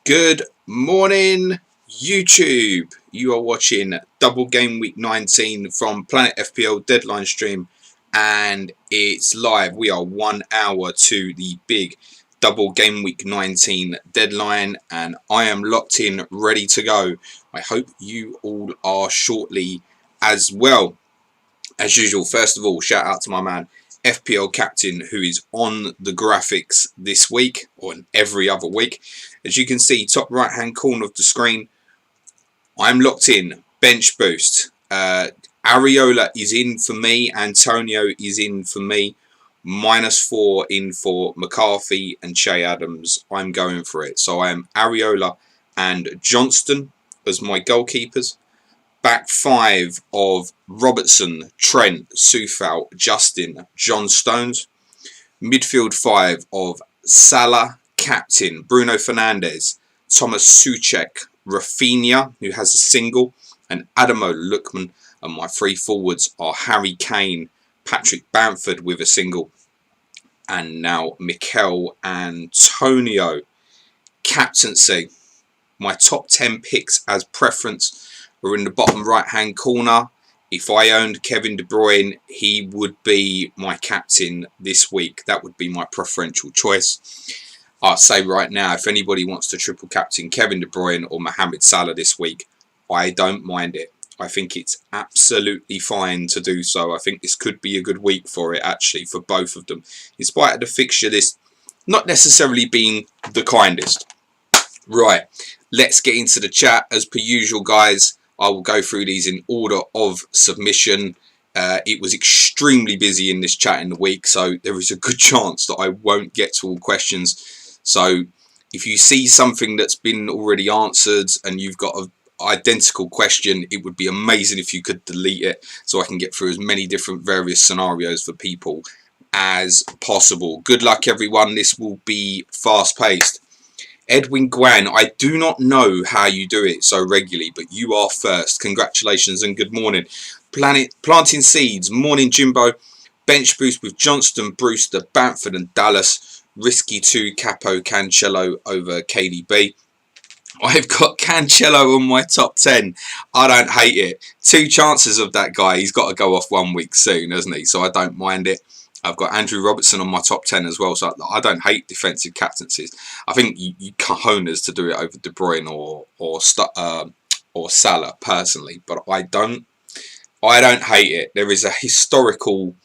Good morning, YouTube. You are watching Double Game Week 19 from Planet FPL Deadline stream, and it's live. We are 1 hour to the big Double Game Week 19 deadline, and I am locked in, ready to go. I hope you all are shortly as well. As usual, first of all, shout out to my man FPL Captain, who is on the graphics this week, or every other week. As you can see, top right hand corner of the screen, I'm locked in. Bench boost. Areola is in for me. Antonio is in for me. -4 in for McCarthy and Che Adams. I'm going for it. So I am Areola and Johnston as my goalkeepers. Back 5 of Robertson, Trent, Soufal, Justin, John Stones. Midfield 5 of Salah, Captain, Bruno Fernandes, Thomas Soucek, Rafinha, who has a single, and Adamo Lookman. And my 3 forwards are Harry Kane, Patrick Bamford with a single, and now Mikel Antonio. Captaincy. My top 10 picks as preference are in the bottom right hand corner. If I owned Kevin De Bruyne, he would be my captain this week. That would be my preferential choice. I'll say right now, if anybody wants to triple captain Kevin De Bruyne or Mohamed Salah this week, I don't mind it. I think it's absolutely fine to do so. I think this could be a good week for it, actually, for both of them. In spite of the fixture list not necessarily being the kindest. Right, let's get into the chat. As per usual, guys, I will go through these in order of submission. It was extremely busy in this chat in the week, so there is a good chance that I won't get to all questions. So if you see something that's been already answered and you've got an identical question, it would be amazing if you could delete it so I can get through as many different various scenarios for people as possible. Good luck, everyone. This will be fast-paced. Edwin Guan, I do not know how you do it so regularly, but you are first. Congratulations and good morning. Planting Seeds, morning Jimbo. Bench boost with Johnston, Brewster, Bamford and Dallas. Risky 2, Capo, Cancelo over KDB. I've got Cancelo on my top 10. I don't hate it. 2 chances of that guy. He's got to go off 1 week soon, hasn't he? So I don't mind it. I've got Andrew Robertson on my top 10 as well, so I don't hate defensive captaincies. I think you cojones to do it over De Bruyne or Salah personally, but I don't hate it. There is a historical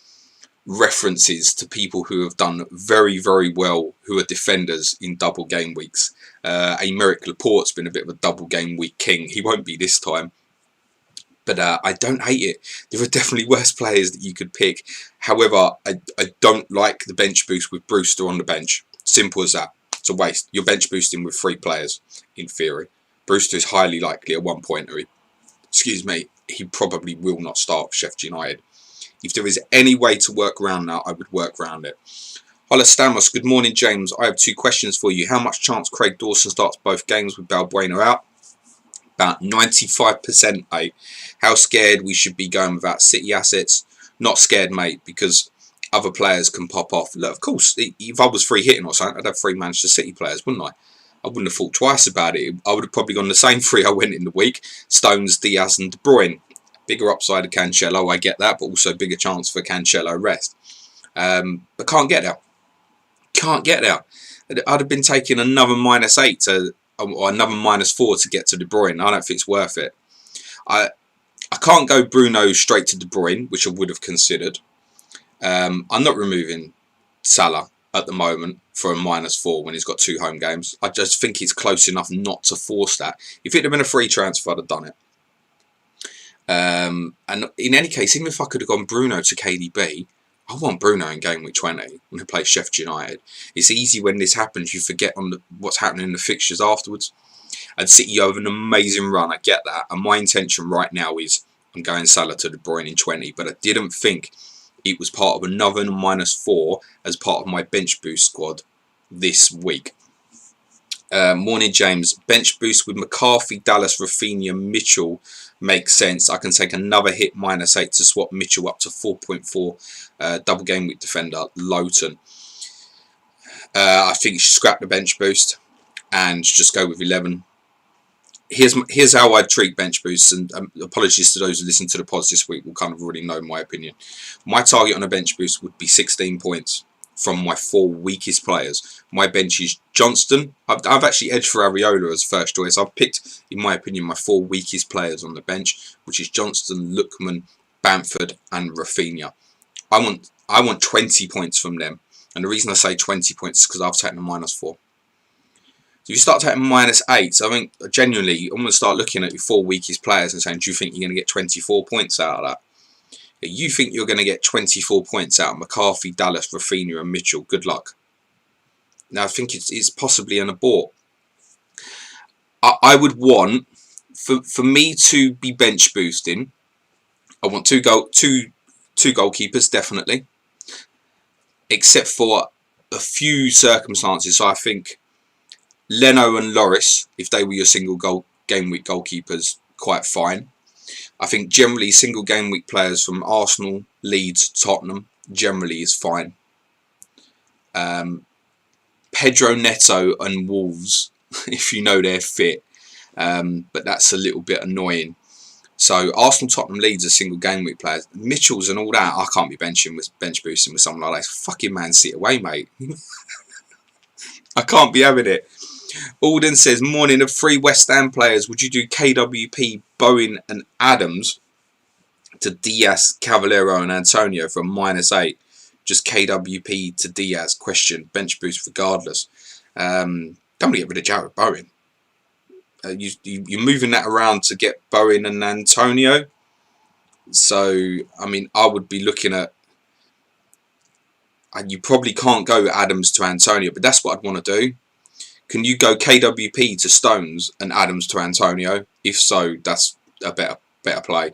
references to people who have done very, very well, who are defenders in double game weeks. Aymeric Laporte's been a bit of a double game week king. He won't be this time. But I don't hate it. There are definitely worse players that you could pick. However, I don't like the bench boost with Brewster on the bench. Simple as that. It's a waste. You're bench boosting with 3 players, in theory. Brewster is highly likely at one point, or he probably will not start for Sheffield United. If there is any way to work around that, I would work around it. Hola Stamos, good morning James. I have 2 questions for you. How much chance Craig Dawson starts both games with Balbuena out? About 95%, mate. How scared we should be going without City assets? Not scared, mate, because other players can pop off. Look, of course, if I was free hitting or something, I'd have 3 Manchester City players, wouldn't I? I wouldn't have thought twice about it. I would have probably gone the same 3 I went in the week. Stones, Diaz and De Bruyne. Bigger upside of Cancelo, I get that, but also bigger chance for Cancelo rest. But can't get there. Can't get there. I'd have been taking another -8 or another -4 to get to De Bruyne. I don't think it's worth it. I can't go Bruno straight to De Bruyne, which I would have considered. I'm not removing Salah at the moment for a -4 when he's got 2 home games. I just think he's close enough not to force that. If it had been a free transfer, I'd have done it. And in any case, even if I could have gone Bruno to KDB, I want Bruno in game week 20 when he plays Sheffield United. It's easy when this happens, you forget on what's happening in the fixtures afterwards. And City have an amazing run, I get that. And my intention right now is I'm going Salah to De Bruyne in 20, but I didn't think it was part of another -4 as part of my bench boost squad this week. Morning James, bench boost with McCarthy, Dallas, Rafinha, Mitchell makes sense. I can take another hit -8 to swap Mitchell up to 4.4 double game week defender Lowton. I think you should scrap the bench boost. and just go with 11. Here's how I treat bench boosts, and apologies to those who listen to the pods this week will kind of already know my opinion. My target on a bench boost would be 16 points from my 4 weakest players. My bench is Johnston. I've actually edged for Areola as first choice. I've picked, in my opinion, my 4 weakest players on the bench, which is Johnston, Lookman, Bamford and Rafinha. I want 20 points from them, and the reason I say 20 points is because I've taken a -4. So if you start taking -8, I think genuinely I'm going to start looking at your 4 weakest players and saying, do you think you're going to get 24 points out of that? If you think you're going to get 24 points out of McCarthy, Dallas, Rafinha and Mitchell, good luck. Now I think it's possibly an abort. I would want, for me to be bench boosting, I want two goalkeepers definitely, except for a few circumstances. So I think Leno and Lloris, if they were your single game week goalkeepers, quite fine. I think generally single game week players from Arsenal, Leeds, Tottenham generally is fine. Pedro Neto and Wolves, if you know they're fit, but that's a little bit annoying. So Arsenal, Tottenham, Leeds are single game week players. Mitchells and all that, I can't be bench boosting with someone like that. Fucking Man City away, mate. I can't be having it. Alden says, morning of 3 West Ham players, would you do KWP, Bowen and Adams to Diaz, Cavallero and Antonio for -8? Just KWP to Diaz, question, bench boost regardless. Don't want to get rid of Jared Bowen. You're moving that around to get Bowen and Antonio. So, I mean, I would be looking at, and you probably can't go Adams to Antonio, but that's what I'd want to do. Can you go KWP to Stones and Adams to Antonio? If so, that's a better play.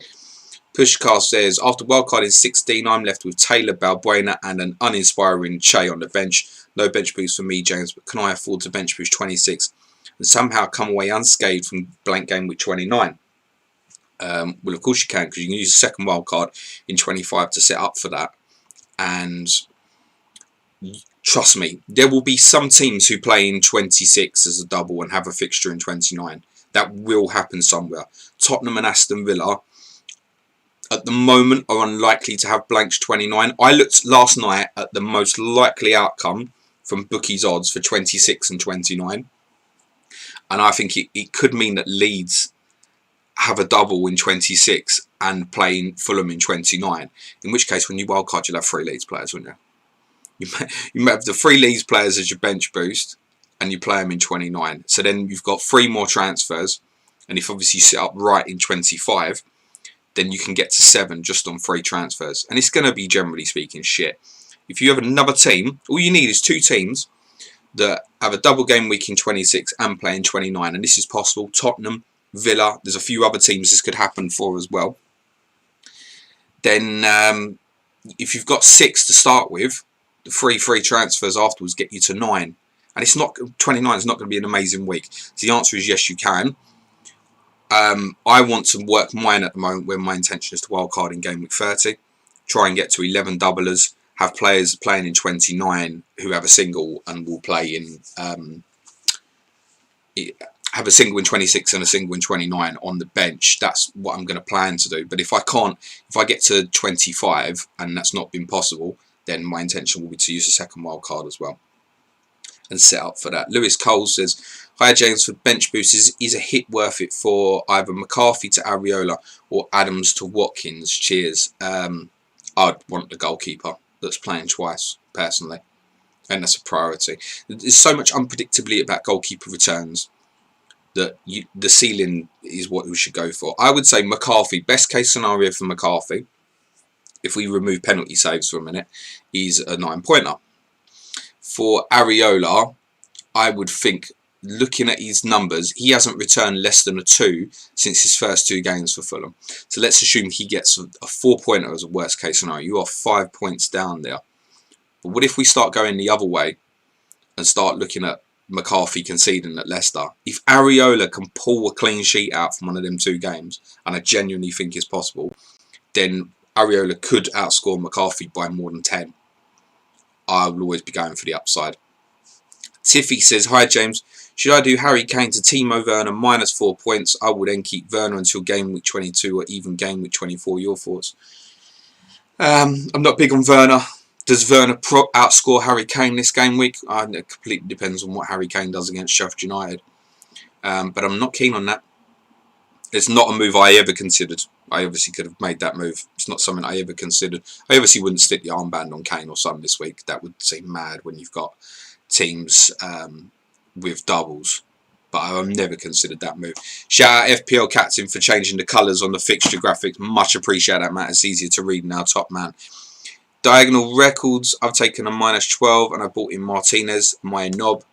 Pushcar says, after wildcarding 16, I'm left with Taylor, Balbuena and an uninspiring Che on the bench. No bench boost for me, James, but can I afford to bench boost 26 and somehow come away unscathed from blank game week 29? Well, of course you can, because you can use a second wildcard in 25 to set up for that. And trust me, there will be some teams who play in 26 as a double and have a fixture in 29. That will happen somewhere. Tottenham and Aston Villa at the moment are unlikely to have blanks 29. I looked last night at the most likely outcome from bookies odds for 26 and 29, and I think it could mean that Leeds have a double in 26 and playing Fulham in 29, in which case when you wildcard you'll have 3 Leeds players, wouldn't you? You may have the 3 Leeds players as your bench boost and you play them in 29, so then you've got 3 more transfers, and if obviously you sit up right in 25, then you can get to 7 just on 3 transfers. And it's going to be, generally speaking, shit. If you have another team, all you need is 2 teams that have a double game week in 26 and play in 29. And this is possible. Tottenham, Villa, there's a few other teams this could happen for as well. Then if you've got 6 to start with, the 3 free transfers afterwards get you to 9. And it's not 29 is not going to be an amazing week. So the answer is yes, you can. I want to work mine at the moment where my intention is to wildcard in game week 30, try and get to 11 doublers, have players playing in 29 who have a single and will play in have a single in 26 and a single in 29 on the bench. That's what I'm going to plan to do. But if I get to 25 and that's not been possible, then my intention will be to use a second wildcard as well and set up for that. Lewis Cole says, hi James, for bench boosts, is a hit worth it for either McCarthy to Areola or Adams to Watkins? Cheers. I'd want the goalkeeper that's playing twice, personally. And that's a priority. There's so much unpredictability about goalkeeper returns that the ceiling is what we should go for. I would say McCarthy, best case scenario for McCarthy, if we remove penalty saves for a minute, is a 9-pointer. For Areola, I would think, looking at his numbers, he hasn't returned less than a 2 since his first 2 games for Fulham. So let's assume he gets a 4-pointer as a worst case scenario. You are 5 points down there. But what if we start going the other way and start looking at McCarthy conceding at Leicester? If Areola can pull a clean sheet out from one of them 2 games, and I genuinely think it's possible, then Areola could outscore McCarthy by more than 10. I will always be going for the upside. Tiffy says, hi James, should I do Harry Kane to Timo Werner minus 4 points? I will then keep Werner until game week 22 or even game week 24. Your thoughts? I'm not big on Werner. Does Werner outscore Harry Kane this game week? It completely depends on what Harry Kane does against Sheffield United. But I'm not keen on that. It's not a move I ever considered. I obviously could have made that move. It's not something I ever considered. I obviously wouldn't stick the armband on Kane or Son this week. That would seem mad when you've got teams with doubles. But I've never considered that move. Shout out FPL Captain for changing the colours on the fixture graphics. Much appreciate that, Matt. It's easier to read now, top man. Diagonal records. I've taken a minus 12 and I bought in Martinez, my knob.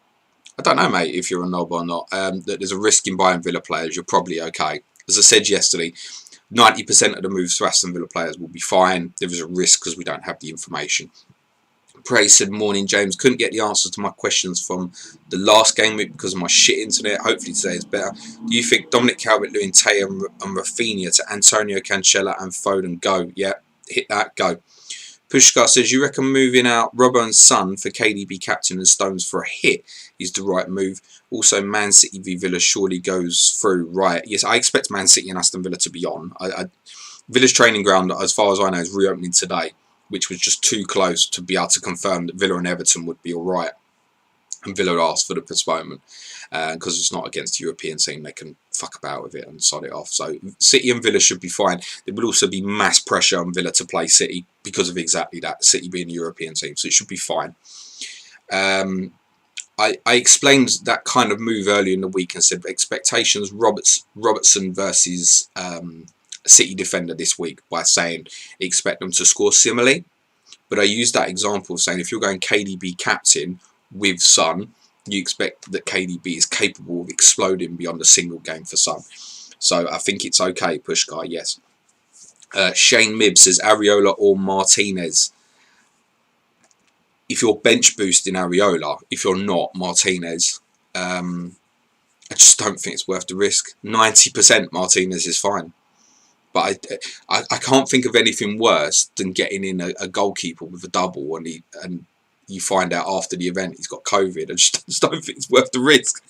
I don't know, mate, if you're a knob or not. That there's a risk in buying Villa players. You're probably okay. As I said yesterday, 90% of the moves for Aston Villa players will be fine. There is a risk because we don't have the information. Prey said, morning James, couldn't get the answers to my questions from the last game week because of my shit internet. Hopefully today is better. Do you think Dominic Calvert-Lewin, Tay and Rafinha to Antonio Cancella and Foden go? Yeah, hit that, go. Pushkar says, you reckon moving out Robbo and Son for KDB captain and Stones for a hit is the right move? Also, Man City v Villa surely goes through, right? Yes, I expect Man City and Aston Villa to be on. Villa's training ground, as far as I know, is reopening today, which was just too close to be able to confirm that Villa and Everton would be alright. And Villa asked for the postponement because it's not against the European team. They can fuck about with it and sod it off. So City and Villa should be fine. There will also be mass pressure on Villa to play City because of exactly that, City being a European team. So it should be fine. I explained that kind of move earlier in the week and said expectations Robertson versus City defender this week by saying expect them to score similarly. But I used that example of saying if you're going KDB captain with Son, you expect that KDB is capable of exploding beyond a single game for Son. So I think it's okay, Pushkar, yes. Shane Mibb says Areola or Martinez. If you're bench boosting Areola, if you're not Martinez, I just don't think it's worth the risk. 90% Martinez is fine. But I can't think of anything worse than getting in a goalkeeper with a double and you find out after the event he's got COVID. I just don't think it's worth the risk.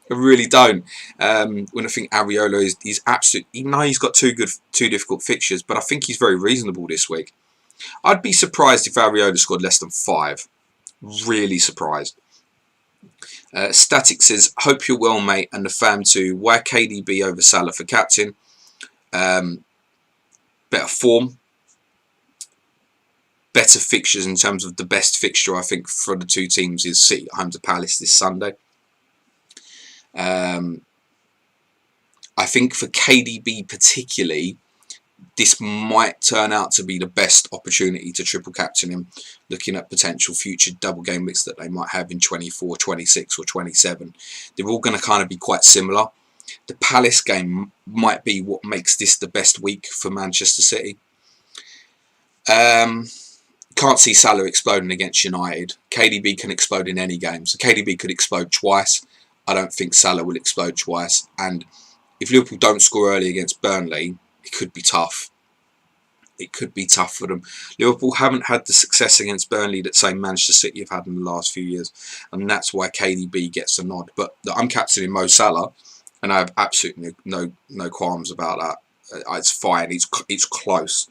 I really don't. When I think Areola is absolute, even though he's got two difficult fixtures, but I think he's very reasonable this week. I'd be surprised if Areola scored less than 5. Really surprised. Static says, hope you're well, mate, and the fam too. Why KDB over Salah for captain? Better form. Better fixtures in terms of the best fixture, I think, for the two teams is City at home to Palace this Sunday. I think for KDB particularly, this might turn out to be the best opportunity to triple captain him, looking at potential future double game weeks that they might have in 24, 26 or 27. They're all going to kind of be quite similar. The Palace game might be what makes this the best week for Manchester City. Can't see Salah exploding against United. KDB can explode in any game. So KDB could explode twice. I don't think Salah will explode twice. And if Liverpool don't score early against Burnley, it could be tough. It could be tough for them. Liverpool haven't had the success against Burnley that, say, Manchester City have had in the last few years. And that's why KDB gets a nod. But I'm captaining Mo Salah, and I have absolutely no qualms about that. It's fine. It's close.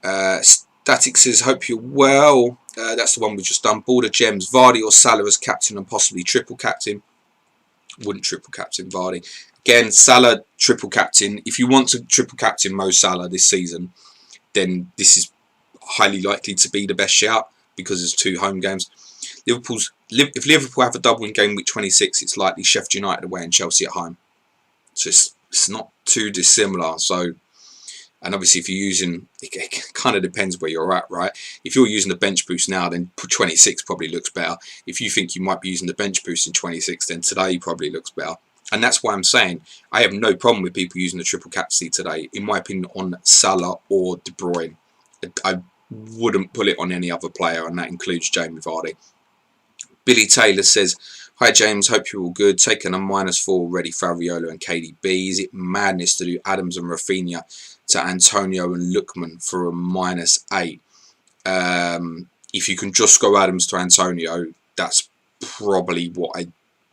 Static says, hope you're well. That's the one we've just done. Border Gems, Vardy or Salah as captain and possibly triple captain. Wouldn't triple captain Vardy. Again, Salah triple captain. If you want to triple captain Mo Salah this season, then this is highly likely to be the best shout because there's 2 home games. If Liverpool have a double in game week 26, it's likely Sheffield United away and Chelsea at home. So it's not too dissimilar. So, and obviously if you're using, it kind of depends where you're at, right? If you're using the bench boost now, then 26 probably looks better. If you think you might be using the bench boost in 26, then today probably looks better. And that's why I'm saying I have no problem with people using the triple captaincy today, in my opinion, on Salah or De Bruyne. I wouldn't put it on any other player, and that includes Jamie Vardy. Billy Taylor says, hi James, hope you're all good. Taking a -4 already for Areola and KDB. Is it madness to do Adams and Rafinha to Antonio and Lookman for a -8? If you can just go Adams to Antonio, that's probably what I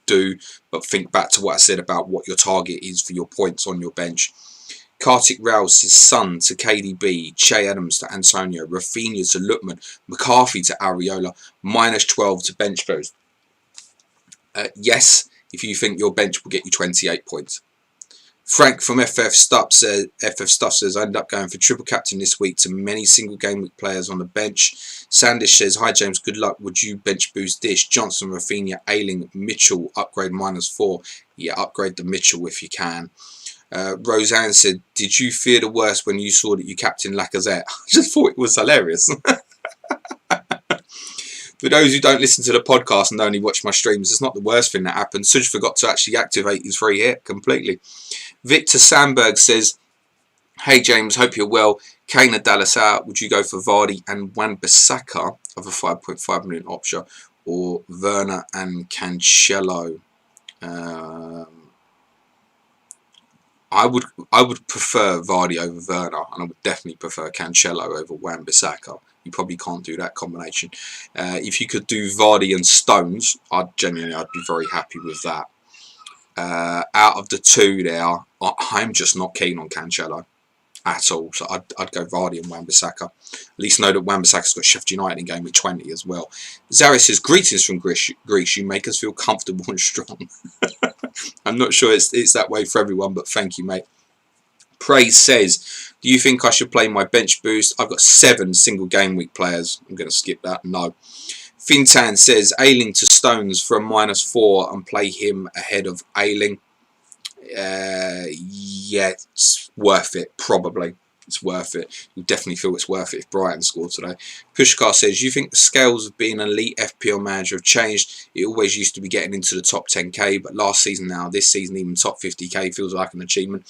do, but think back to what I said about what your target is for your points on your bench. Kartik Rouse is Son to KDB, Che Adams to Antonio, Rafinha to Lookman, McCarthy to Areola, -12 to bench boost. Yes, if you think your bench will get you 28 points. Frank from FF Stuff says, I ended up going for triple captain this week to many single game week players on the bench. Sandish says, hi James, good luck. Would you bench boost Dish? Johnson, Rafinha, Ayling, Mitchell, upgrade -4. Yeah, upgrade the Mitchell if you can. Roseanne said, did you fear the worst when you saw that you captained Lacazette? I just thought it was hilarious. For those who don't listen to the podcast and only watch my streams, it's not the worst thing that happened. Suj forgot to actually activate his free hit completely. Victor Sandberg says, hey James, hope you're well. Kane and Dallas out. Would you go for Vardy and Wan-Bissaka of a 5.5 million option, or Werner and Cancelo? I would prefer Vardy over Werner, and I would definitely prefer Cancelo over Wan-Bissaka. You probably can't do that combination. If you could do Vardy and Stones, I'd be very happy with that. Out of the two there, I'm just not keen on Cancelo at all. So I'd go Vardy and Wan-Bissaka. At least know that Wan-Bissaka's got Sheffield United in game week 20 as well. Zara says, greetings from Greece. You make us feel comfortable and strong. I'm not sure it's that way for everyone, but thank you, mate. Praise says, do you think I should play my bench boost? I've got 7 single game week players. I'm going to skip that. No. Fintan says, Ayling to Stones for a -4 and play him ahead of Ayling. Yeah, it's worth it, probably. It's worth it. You definitely feel it's worth it if Brighton scored today. Pushkar says, you think the scales of being an elite FPL manager have changed? It always used to be getting into the top 10k, but last season now, this season, even top 50k feels like an achievement.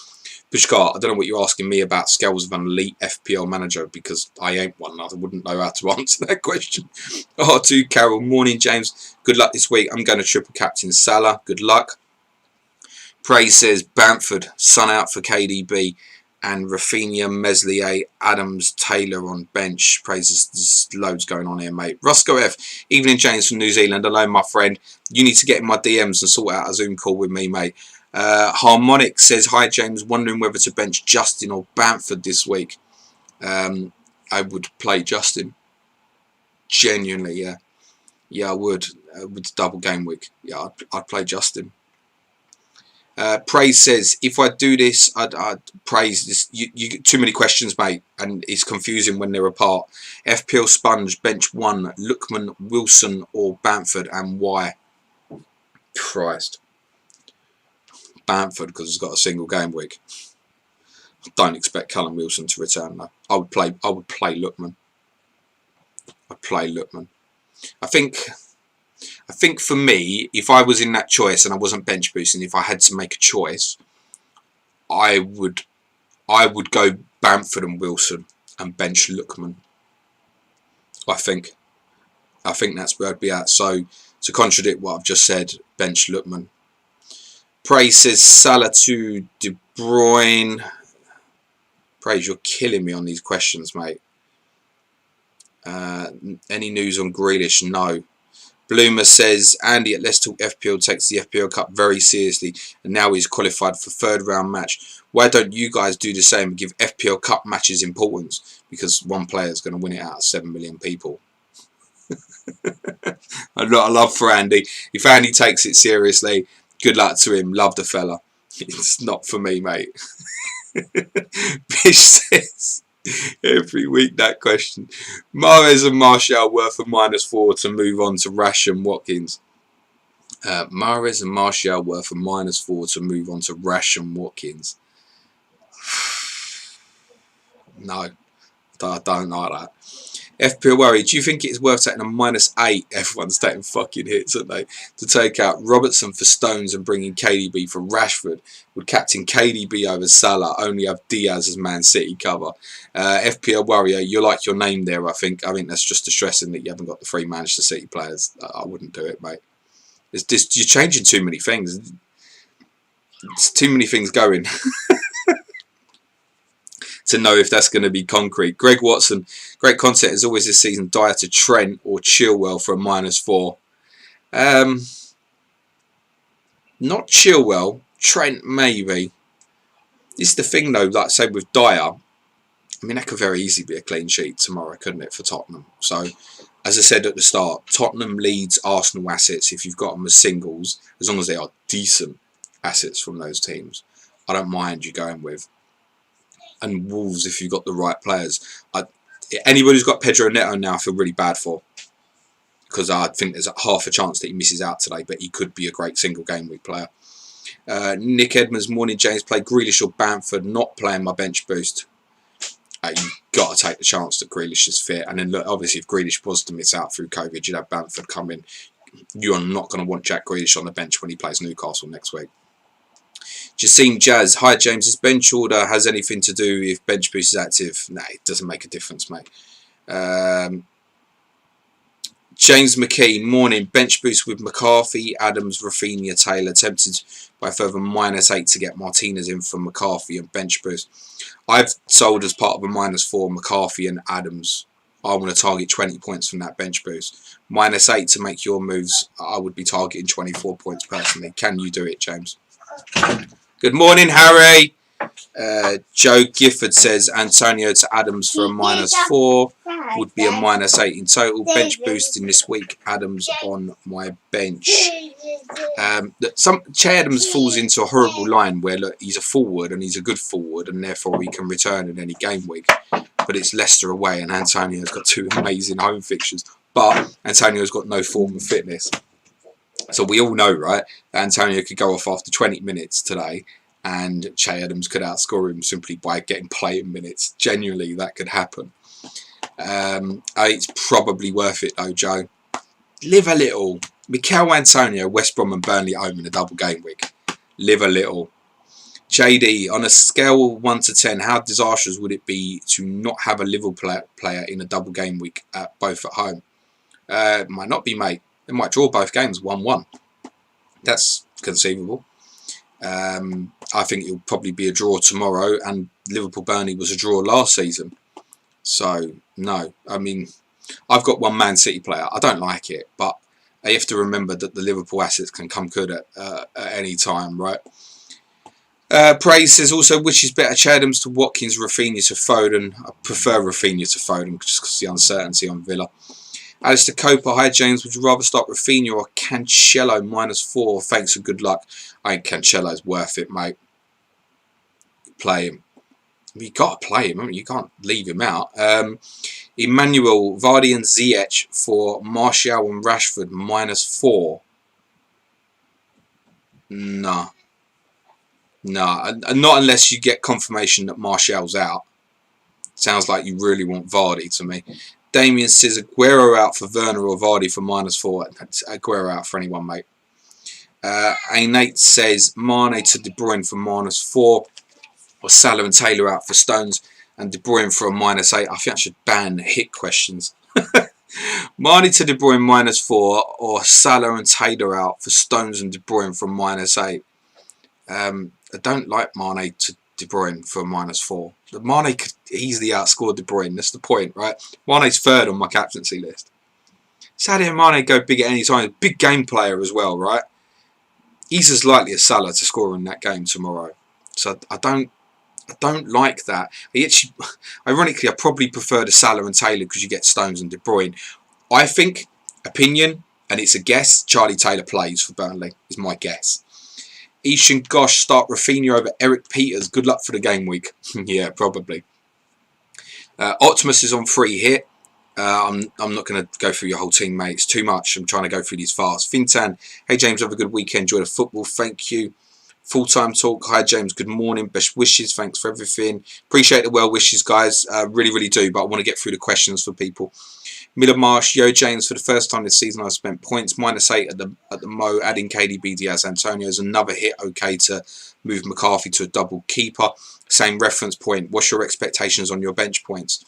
Pushkar, I don't know what you're asking me about scales of an elite FPL manager, because I ain't one. I wouldn't know how to answer that question. R2 Carol, morning James. Good luck this week. I'm going to triple captain Salah. Good luck. Praise says, Bamford, Son out for KDB, and Rafinha, Meslier, Adams, Taylor on bench. Praise, there's loads going on here, mate. Roscoe F, evening James from New Zealand. Hello, my friend. You need to get in my DMs and sort out a Zoom call with me, mate. Harmonic says, hi James, wondering whether to bench Justin or Bamford this week. I would play Justin. Genuinely, yeah. Yeah, I would. With double game week. Yeah, I'd play Justin. Praise says, if I do this, I'd praise this. You get too many questions, mate, and it's confusing when they're apart. FPL Sponge, bench 1, Lookman, Wilson or Bamford, and why? Christ. Bamford, because he's got a single game week. I don't expect Callum Wilson to return though. I would play Lookman. I'd play Lookman. I think for me, if I was in that choice and I wasn't bench boosting, if I had to make a choice, I would go Bamford and Wilson and bench Lookman. I think that's where I'd be at. So to contradict what I've just said, bench Lookman. Praise says Salah to De Bruyne. Praise, you're killing me on these questions, mate. Any news on Grealish? No. Bloomer says, Andy at Let's Talk FPL takes the FPL Cup very seriously and now he's qualified for 3rd round match. Why don't you guys do the same and give FPL Cup matches importance? Because one player is going to win it out of 7 million people. A lot of love for Andy. If Andy takes it seriously, good luck to him. Love the fella. It's not for me, mate. Bish says, every week that question. Mahrez and Martial worth a -4 to move on to Rash and Watkins. Mahrez and Martial worth a -4 to move on to Rash and Watkins. No, I don't like that. FPL Worry, do you think it is worth taking a -8? Everyone's taking fucking hits, aren't they? To take out Robertson for Stones and bringing KDB for Rashford. Would captain KDB over Salah, only have Diaz as Man City cover. FPL Warrior, you like your name there, I think. I think that's just distressing that you haven't got the 3 Manchester City players. I wouldn't do it, mate. It's just, you're changing too many things. It's too many things going. To know if that's going to be concrete. Greg Watson, great content as always this season. Dyer to Trent or Chilwell for a -4. Not Chilwell. Trent, maybe. This is the thing, though, like I say with Dyer. I mean, that could very easily be a clean sheet tomorrow, couldn't it, for Tottenham? So, as I said at the start, Tottenham leads Arsenal assets if you've got them as singles, as long as they are decent assets from those teams. I don't mind you going with. And Wolves if you've got the right players. Anybody who's got Pedro Neto now I feel really bad for, because I think there's half a chance that he misses out today, but he could be a great single game week player. Nick Edmonds, morning James, play Grealish or Bamford, not playing my bench boost. You've got to take the chance that Grealish is fit. And then look, obviously if Grealish was to miss out through COVID, you'd have Bamford come in. You are not going to want Jack Grealish on the bench when he plays Newcastle next week. Jassim Jazz, hi James, this bench order has anything to do if bench boost is active? No, it doesn't make a difference, mate. James McKee, morning, bench boost with McCarthy, Adams, Rafinha, Taylor, tempted by a further -8 to get Martinez in for McCarthy and bench boost. I've sold as part of a -4 McCarthy and Adams. I want to target 20 points from that bench boost. -8 to make your moves, I would be targeting 24 points personally. Can you do it, James? Good morning, Harry. Joe Gifford says Antonio to Adams for a -4 would be a -8 in total. Bench boosting this week. Adams on my bench. Che Adams falls into a horrible line where look, he's a forward and he's a good forward and therefore he can return in any game week. But it's Leicester away and Antonio's got 2 amazing home fixtures. But Antonio's got no form of fitness. So we all know, right, that Antonio could go off after 20 minutes today and Che Adams could outscore him simply by getting playing minutes. Genuinely, that could happen. It's probably worth it, though, Joe. Live a little. Mikel Antonio, West Brom and Burnley at home in a double game week. Live a little. JD, on a scale of 1 to 10, how disastrous would it be to not have a Liverpool player in a double game week, both at home? It might not be, mate. They might draw both games 1-1. That's conceivable. I think it'll probably be a draw tomorrow, and Liverpool-Burnley was a draw last season. So, no. I mean, I've got one Man City player. I don't like it, but you have to remember that the Liverpool assets can come good at any time, right? Praise says also, which is better, Che Adams to Watkins, Rafinha to Foden? I prefer Rafinha to Foden just because of the uncertainty on Villa. Alistair Coper, hi James, would you rather start Rafinha or Cancelo -4? Thanks and good luck. I think Cancelo's worth it, mate. Play him. You've got to play him, I mean, you can't leave him out. Emmanuel, Vardy and Ziyech for Martial and Rashford -4. No. No, not unless you get confirmation that Martial's out. Sounds like you really want Vardy to me. Damien says Aguero out for Werner or Vardy for -4. Aguero out for anyone, mate. Nate says Mane to De Bruyne for -4. Or Salah and Taylor out for Stones and De Bruyne for a -8. I think I should ban hit questions. Mane to De Bruyne -4 or Salah and Taylor out for Stones and De Bruyne for -8. I don't like Mane to De Bruyne for -4. Mane could easily outscore De Bruyne. That's the point, right? Mane's third on my captaincy list. Sadio Mane go big at any time. Big game player as well, right? He's as likely as Salah to score in that game tomorrow. So I don't like that. Ironically, I probably prefer the Salah and Taylor because you get Stones and De Bruyne. I think, opinion, and it's a guess, Charlie Taylor plays for Burnley, is my guess. Ishan Gosh, start Rafinha over Eric Peters. Good luck for the game week. Yeah, probably. Optimus is on free hit. I'm not going to go through your whole team, mate. It's too much. I'm trying to go through these fast. Fintan, hey James, have a good weekend. Enjoy the football. Thank you. Full-time talk. Hi James, good morning. Best wishes. Thanks for everything. Appreciate the well wishes, guys. Really, really do. But I want to get through the questions for people. Miller Marsh, yo James, for the first time this season I've spent points -8 at the Mo, adding KDB, Diaz, Antonio is another hit, okay to move McCarthy to a double keeper. Same reference point. What's your expectations on your bench points?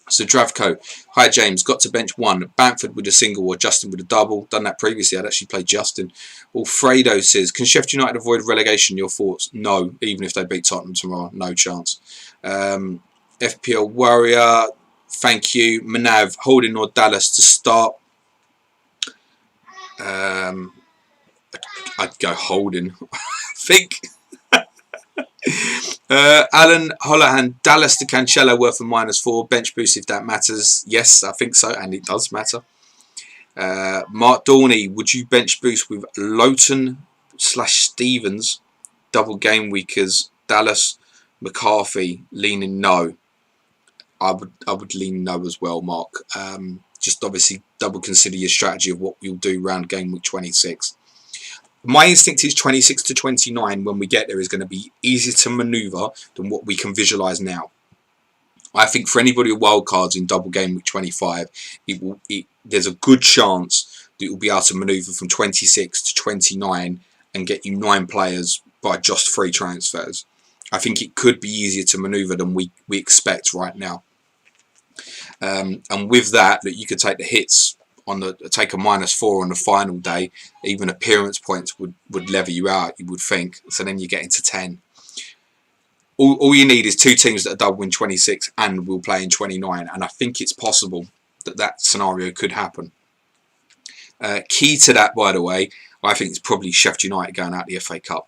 So Dravko, hi James, got to bench 1. Bamford with a single or Justin with a double. Done that previously, I'd actually played Justin. Alfredo says, can Sheffield United avoid relegation? Your thoughts? No, even if they beat Tottenham tomorrow, no chance. FPL Warrior, thank you. Manav, Holding or Dallas to start. I'd go Holding. I think. Alan Holohan, Dallas to Cancelo worth a -4. Bench boost if that matters. Yes, I think so, and it does matter. Mark Dorney, would you bench boost with Lowton/Stevens? Double game weekers. Dallas, McCarthy, leaning no. I would lean no as well, Mark. Just obviously double consider your strategy of what you'll do around game week 26. My instinct is 26 to 29 when we get there is going to be easier to manoeuvre than what we can visualise now. I think for anybody with wildcards in double game week 25, there's a good chance that you'll be able to manoeuvre from 26 to 29 and get you 9 players by just 3 transfers. I think it could be easier to manoeuvre than we expect right now. And with that you could take the hits take a -4 on the final day. Even appearance points would lever you out, you would think. So then you get into 10. All you need is 2 teams that are double in 26 and will play in 29, and I think it's possible that scenario could happen. Key to that, by the way, I think it's probably Sheffield United going out the FA Cup.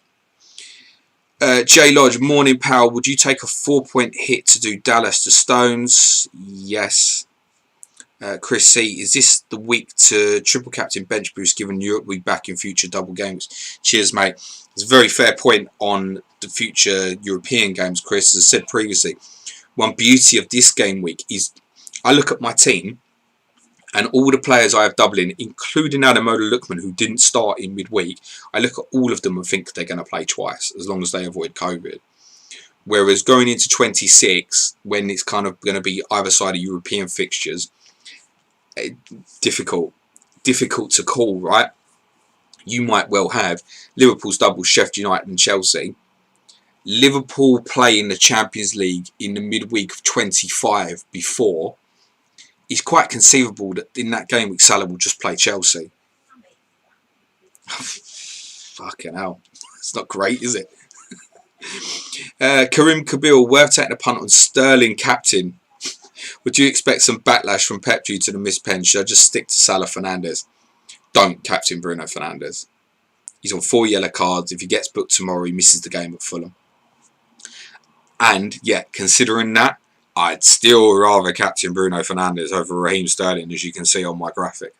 J Lodge, morning pal, would you take a 4-point hit to do Dallas to Stones? Yes. Chris C, is this the week to triple captain bench boost given Europe week back in future double games? Cheers, mate. It's a very fair point on the future European games, Chris. As I said previously, one beauty of this game week is I look at my team and all the players I have doubling, including Ademola Lookman, who didn't start in midweek. I look at all of them and think they're going to play twice, as long as they avoid COVID. Whereas going into 26, when it's kind of going to be either side of European fixtures, difficult to call, right? You might well have Liverpool's double Sheffield United and Chelsea. Liverpool play in the Champions League in the midweek of 25 before. It's quite conceivable that in that game week Salah will just play Chelsea. Fucking hell. It's not great, is it? Karim Kabil, worth taking a punt on Sterling captain. Would you expect some backlash from Pep due to the missed pen? Should I just stick to Salah Fernandes? Don't captain Bruno Fernandes. He's on 4 yellow cards. If he gets booked tomorrow, he misses the game at Fulham. And, yeah, considering that, I'd still rather captain Bruno Fernandes over Raheem Sterling, as you can see on my graphic.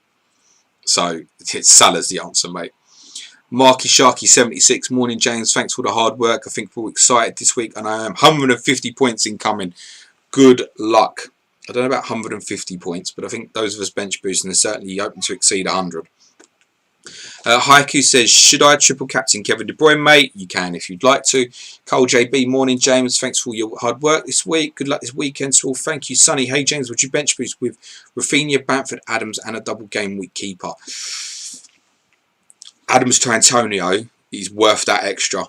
So, Salah's the answer, mate. Marky Sharky 76, morning James, thanks for the hard work. I think we're all excited this week, and I am 150 points incoming. Good luck. I don't know about 150 points, but I think those of us bench boosting are certainly hoping to exceed 100. Haiku says, should I triple captain Kevin De Bruyne, mate? You can if you'd like to. Cole JB, morning James, thanks for all your hard work this week. Good luck this weekend to all. Thank you, Sonny. Hey James, would you bench boost with Rafinha, Bamford, Adams and a double game week keeper? Adams to Antonio is worth that extra.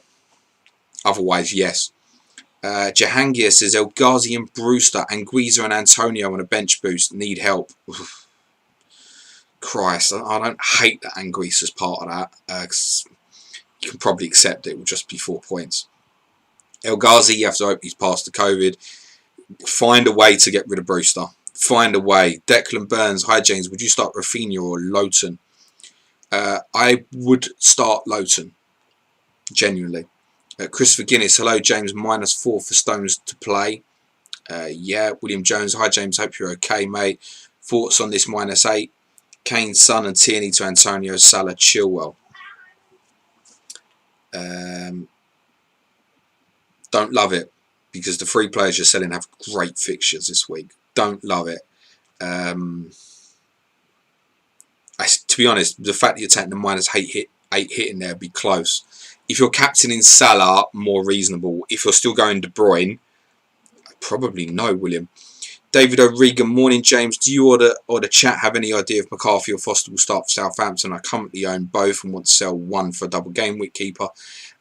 Otherwise, yes. Jahangir says El Ghazi and Brewster, Anguissa and Antonio on a bench boost need help. Christ, I don't hate that Anguissa's part of that. You can probably accept it will just be 4 points. El Ghazi, you have to hope he's past the COVID. Find a way to get rid of Brewster. Find a way. Declan Burns, hi James, would you start Rafinha or Lowton? I would start Lowton. Genuinely. Christopher Guinness, hello James, -4 for Stones to play. Yeah, William Jones, hi James, hope you're okay, mate. Thoughts on this -8? Kane, Son and Tierney to Antonio, Salah, Chilwell. Don't love it because the 3 players you're selling have great fixtures this week. Don't love it. To be honest, the fact that you're taking the -8 hit in there would be close. If you're captaining Salah, more reasonable. If you're still going De Bruyne, probably no, William. David O'Regan, morning James. Do you or the chat have any idea if McCarthy or Foster will start for Southampton? I currently own both and want to sell one for a double game week keeper.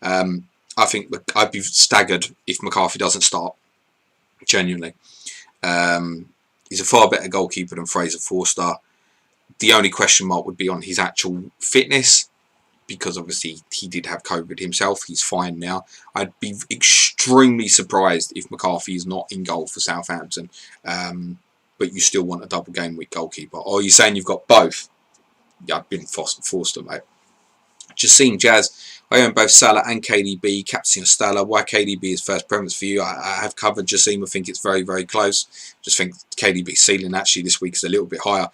I think I'd be staggered if McCarthy doesn't start. Genuinely. He's a far better goalkeeper than Fraser Forster. The only question mark would be on his actual fitness, because obviously he did have COVID himself. He's fine now. I'd be extremely surprised if McCarthy is not in goal for Southampton. But you still want a double game week goalkeeper. Or are you saying you've got both? Yeah, I've been forced to, mate. Jassim Jazz, I own both Salah and KDB. Captaincy on Salah. Why KDB is first preference for you? I have covered Jassim. I think it's very, very close. Just think KDB's ceiling actually this week is a little bit higher.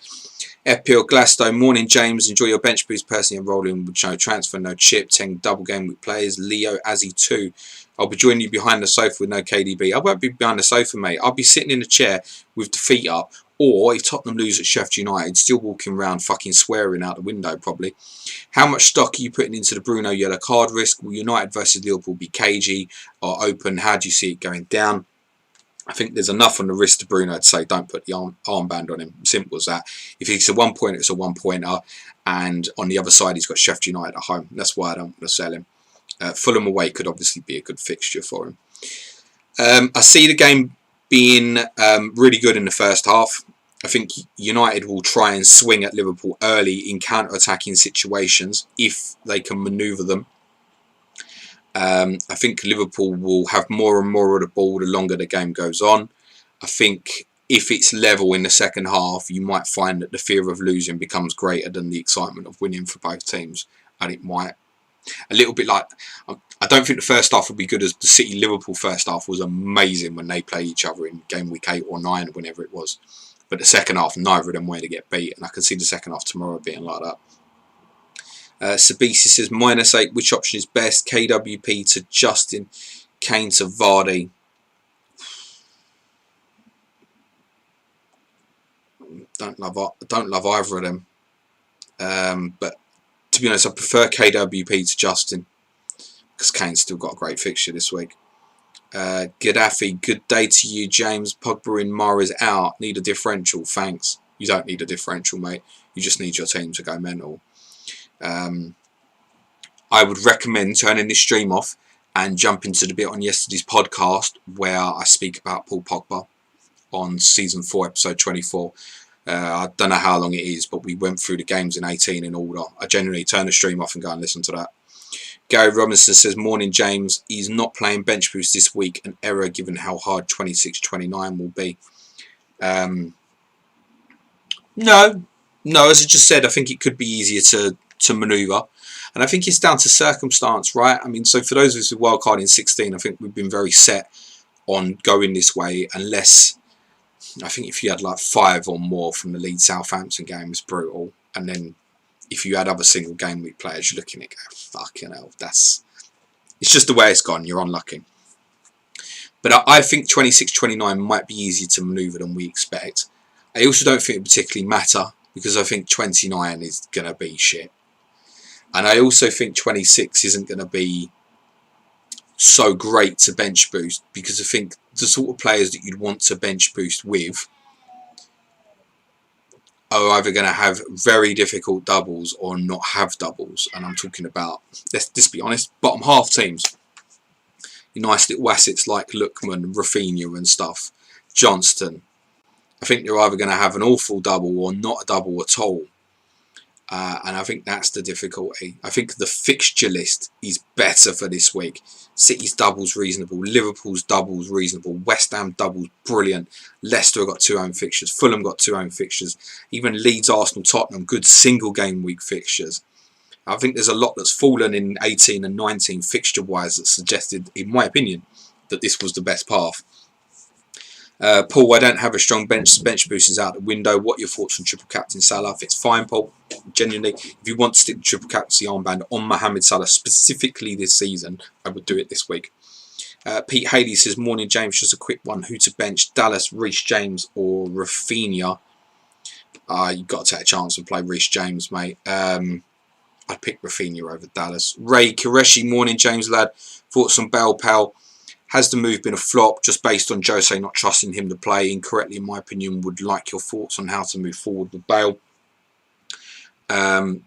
FPL Gladstone, morning James. Enjoy your bench boost. Personally enrolling with no transfer, no chip. 10 double game week players. Leo Azzy 2. I'll be joining you behind the sofa with no KDB. I won't be behind the sofa, mate. I'll be sitting in a chair with the feet up. Or if Tottenham lose at Sheffield United, still walking around fucking swearing out the window probably. How much stock are you putting into the Bruno yellow card risk? Will United versus Liverpool be cagey or open? How do you see it going down? I think there's enough on the wrist to Bruno to say don't put the armband on him. Simple as that. If he's a one-pointer, it's a one-pointer. And on the other side, he's got Sheffield United at home. That's why I don't want to sell him. Fulham away could obviously be a good fixture for him. I see the game being really good in the first half. I think United will try and swing at Liverpool early in counter-attacking situations if they can manoeuvre them. I think Liverpool will have more and more of the ball the longer the game goes on. I think if it's level in the second half, you might find that the fear of losing becomes greater than the excitement of winning for both teams. And it might, a little bit like, I don't think the first half will be good as the City-Liverpool first half was amazing when they played each other in game week 8 or 9, whenever it was. But the second half, neither of them wanted to get beat. And I can see the second half tomorrow being like that. Sabisi says, -8, which option is best? KWP to Justin, Kane to Vardy. Don't love either of them. But to be honest, I prefer KWP to Justin because Kane's still got a great fixture this week. Gaddafi, good day to you, James. Pogba in Mahrez out. Need a differential. Thanks. You don't need a differential, mate. You just need your team to go mental. I would recommend turning this stream off and jump into the bit on yesterday's podcast where I speak about Paul Pogba on season 4, episode 24. I don't know how long it is, but we went through the games in 18 in order. I generally turn the stream off and go and listen to that. Gary Robinson says, morning James, he's not playing bench boost this week, an error given how hard 26-29 will be. No, as I just said, I think it could be easier to manoeuvre. And I think it's down to circumstance, right? I mean, so for those of us who wildcard in 16, I think we've been very set on going this way, unless, I think if you had like 5 or more from the Leeds Southampton game, it's brutal. And then if you had other single game week players, you're looking at going, fucking hell, it's just the way it's gone. You're unlucky. But I think 26-29 might be easier to manoeuvre than we expect. I also don't think it particularly matter because I think 29 is going to be shit. And I also think 26 isn't going to be so great to bench boost because I think the sort of players that you'd want to bench boost with are either going to have very difficult doubles or not have doubles. And I'm talking about, let's just be honest, bottom half teams. Your nice little assets like Lookman, Rafinha and stuff, Johnston. I think they're either going to have an awful double or not a double at all. And I think that's the difficulty. I think the fixture list is better for this week. City's double's reasonable. Liverpool's double's reasonable. West Ham double's brilliant. Leicester got 2 home fixtures. Fulham got 2 home fixtures. Even Leeds, Arsenal, Tottenham, good single game week fixtures. I think there's a lot that's fallen in 18 and 19 fixture-wise that suggested, in my opinion, that this was the best path. Paul, I don't have a strong bench boost is out the window. What are your thoughts on triple captain Salah? If it's fine, Paul, genuinely, if you want to stick the triple captaincy armband on Mohamed Salah specifically this season, I would do it this week. Pete Haley says, morning James, just a quick one. Who to bench, Dallas, Reece James or Rafinha? You've got to take a chance and play Reece James, mate. I'd pick Rafinha over Dallas. Ray Qureshi, morning James lad. Thoughts on Bale, pal? Has the move been a flop just based on Jose not trusting him to play incorrectly, in my opinion? Would like your thoughts on how to move forward with Bale. I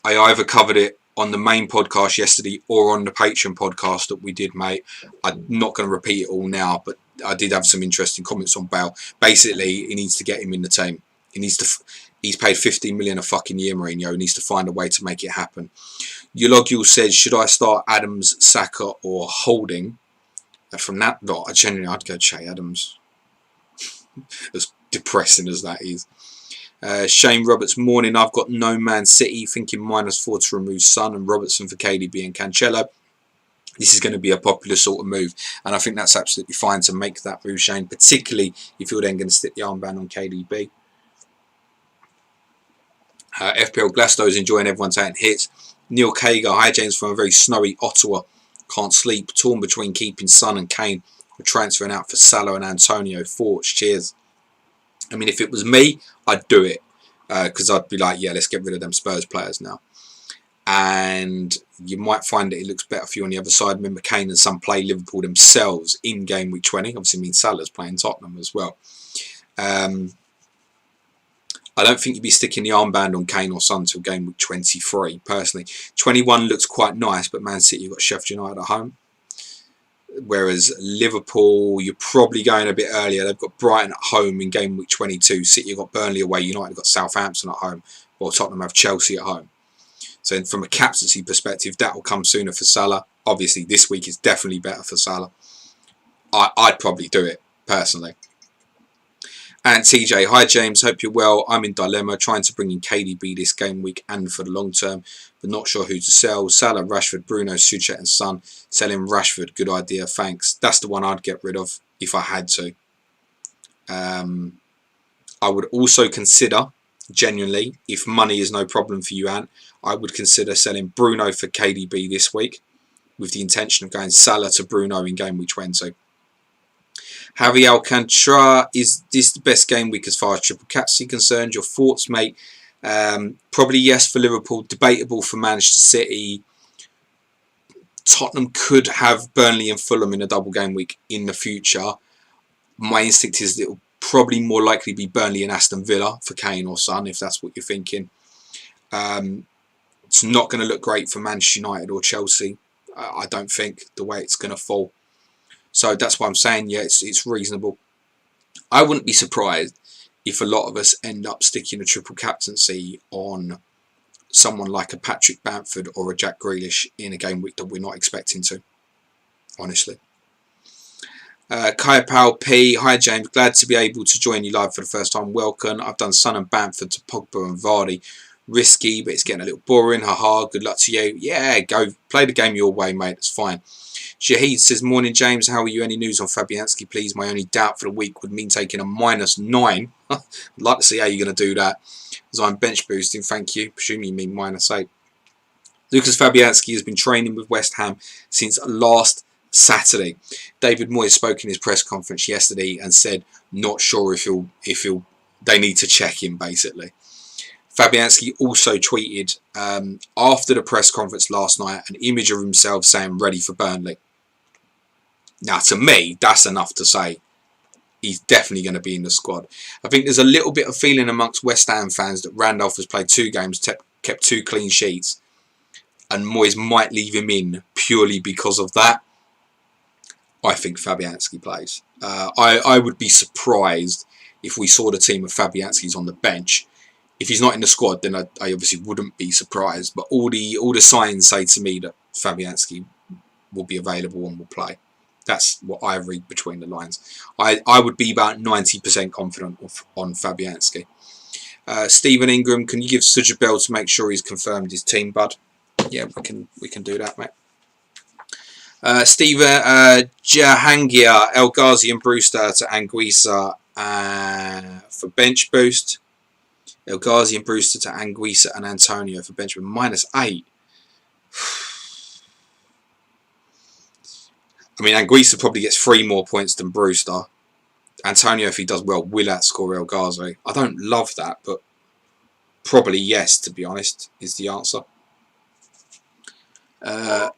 either covered it on the main podcast yesterday or on the Patreon podcast that we did, mate. I'm not going to repeat it all now, but I did have some interesting comments on Bale. Basically, he needs to get him in the team. He's paid 15 million a fucking year, Mourinho. He needs to find a way to make it happen. Eulogul says, should I start Adams, Saka or Holding? From that, I'd go Che Adams. As depressing as that is. Shane Roberts, morning. I've got no Man City, thinking -4 to remove Son and Robertson for KDB and Cancelo. This is going to be a popular sort of move, and I think that's absolutely fine to make that move, Shane, particularly if you're then going to stick the armband on KDB. FPL Glasto's enjoying everyone taking hits. Neil Kager, hi James, from a very snowy Ottawa. Can't sleep, torn between keeping Son and Kane or transferring out for Salah and Antonio. Thoughts, cheers. I mean, if it was me, I'd do it, because I'd be like, yeah, let's get rid of them Spurs players now. And you might find that it looks better for you on the other side. Remember, Kane and Son play Liverpool themselves in game week 20. Obviously, means Salah's playing Tottenham as well. I don't think you'd be sticking the armband on Kane or Son till game week 23, personally. 21 looks quite nice, but Man City, you've got Sheffield United at home. Whereas Liverpool, you're probably going a bit earlier. They've got Brighton at home in game week 22. City have got Burnley away. United have got Southampton at home. While Tottenham have Chelsea at home. So from a captaincy perspective, that will come sooner for Salah. Obviously, this week is definitely better for Salah. I'd probably do it, personally. And TJ, hi James, hope you're well. I'm in dilemma, trying to bring in KDB this game week and for the long term, but not sure who to sell. Salah, Rashford, Bruno, Suchet and Son. Selling Rashford, good idea, thanks. That's the one I'd get rid of if I had to. I would also consider, genuinely, if money is no problem for you, Ant, I would consider selling Bruno for KDB this week with the intention of going Salah to Bruno in game week 20. Javi Alcantara, is this the best game week as far as triple captaincy concerned? Your thoughts, mate? Probably yes for Liverpool. Debatable for Manchester City. Tottenham could have Burnley and Fulham in a double game week in the future. My instinct is that it will probably more likely be Burnley and Aston Villa for Kane or Son, if that's what you're thinking. It's not going to look great for Manchester United or Chelsea. I don't think, the way it's going to fall. So that's why I'm saying, yeah, it's reasonable. I wouldn't be surprised if a lot of us end up sticking a triple captaincy on someone like a Patrick Bamford or a Jack Grealish in a game week that we're not expecting to, honestly. Kaya Powell P, hi James, glad to be able to join you live for the first time. Welcome. I've done Son and Bamford to Pogba and Vardy. Risky, but it's getting a little boring. Haha, good luck to you. Yeah, go play the game your way, mate. It's fine. Shahid says, morning James, how are you? Any news on Fabianski, please? My only doubt for the week would mean taking a -9. I'd like to see how you're going to do that, as I'm bench boosting, thank you. Presume you mean -8. Lucas Fabianski has been training with West Ham since last Saturday. David Moyes spoke in his press conference yesterday and said, not sure if he'll they need to check him, basically. Fabianski also tweeted after the press conference last night an image of himself saying ready for Burnley. Now, to me, that's enough to say he's definitely going to be in the squad. I think there's a little bit of feeling amongst West Ham fans that Randolph has played 2 games, kept 2 clean sheets, and Moyes might leave him in purely because of that. I think Fabianski plays. I would be surprised if we saw the team of Fabianski's on the bench. If he's not in the squad, then I obviously wouldn't be surprised. But all the signs say to me that Fabianski will be available and will play. That's what I read between the lines. I would be about 90% confident on Fabianski. Stephen Ingram, can you give Suj a bell to make sure he's confirmed his team, bud? Yeah, we can do that, mate. Steven Jahangir, El Ghazi and Brewster to Anguissa for bench boost. El Ghazi and Brewster to Anguissa and Antonio for bench boost. -8. I mean, Anguissa probably gets 3 more points than Brewster. Antonio, if he does well, will outscore El Ghazi. I don't love that, but probably yes, to be honest, is the answer.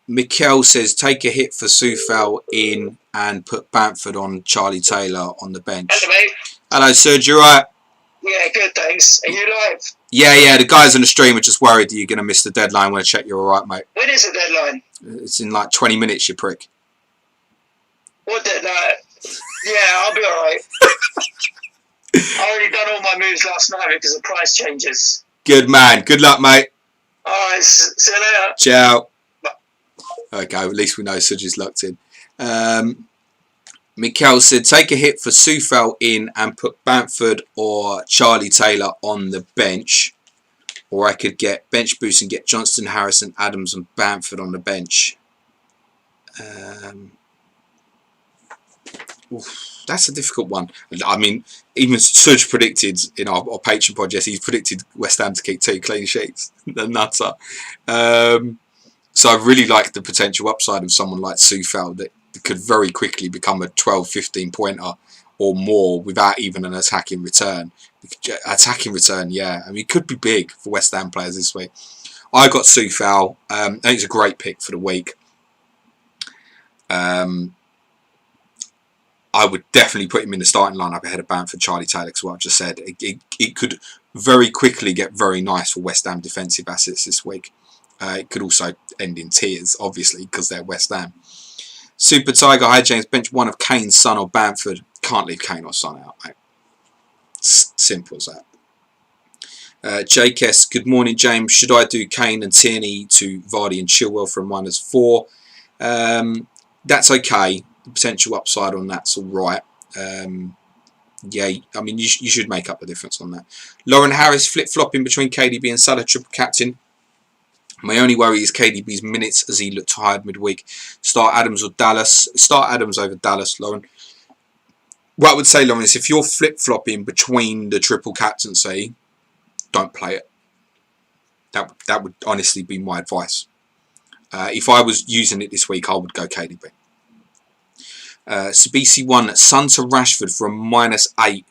Mikel says, take a hit for Soufal in and put Bamford on Charlie Taylor on the bench. Hello, mate. Hello, Serge, you alright? Yeah, good, thanks. Are you live? Yeah, the guys on the stream are just worried that you're going to miss the deadline. I want to check you're alright, mate. When is the deadline? It's in like 20 minutes, you prick. What deadline? Yeah, I'll be alright. I already done all my moves last night because of price changes. Good man. Good luck, mate. Alright, see you later. Ciao. Okay, at least we know Serge is locked in. Mikel said, take a hit for Soufal in and put Bamford or Charlie Taylor on the bench. Or I could get bench boost and get Johnston, Harrison, Adams and Bamford on the bench. That's a difficult one. I mean, even Suj predicted in our Patreon podcast, he's predicted West Ham to keep 2 clean sheets. The nutter. So I really like the potential upside of someone like Soufal that could very quickly become a 12-15 pointer or more without even an attacking return. Yeah. I mean, it could be big for West Ham players this week. I got Soufal. I think it's a great pick for the week. I would definitely put him in the starting lineup ahead of Bamford, Charlie Taylor, because what I've just said. It could very quickly get very nice for West Ham defensive assets this week. It could also end in tears, obviously, because they're West Ham. Super Tiger, hi James, bench one of Kane, Son or Bamford. Can't leave Kane or Son out, mate. Simple as that. JKS, good morning, James. Should I do Kane and Tierney to Vardy and Chilwell from -4? That's okay. The potential upside on that's all right. Yeah, I mean, you should make up the difference on that. Lauren Harris, flip-flopping between KDB and Salah, triple captain. My only worry is KDB's minutes as he looked tired midweek. Start Adams or Dallas. Start Adams over Dallas, Lauren. What I would say, Lauren, is if you're flip-flopping between the triple captaincy, don't play it. That would honestly be my advice. If I was using it this week, I would go KDB. Sabisi 1, Son to Rashford for a -8.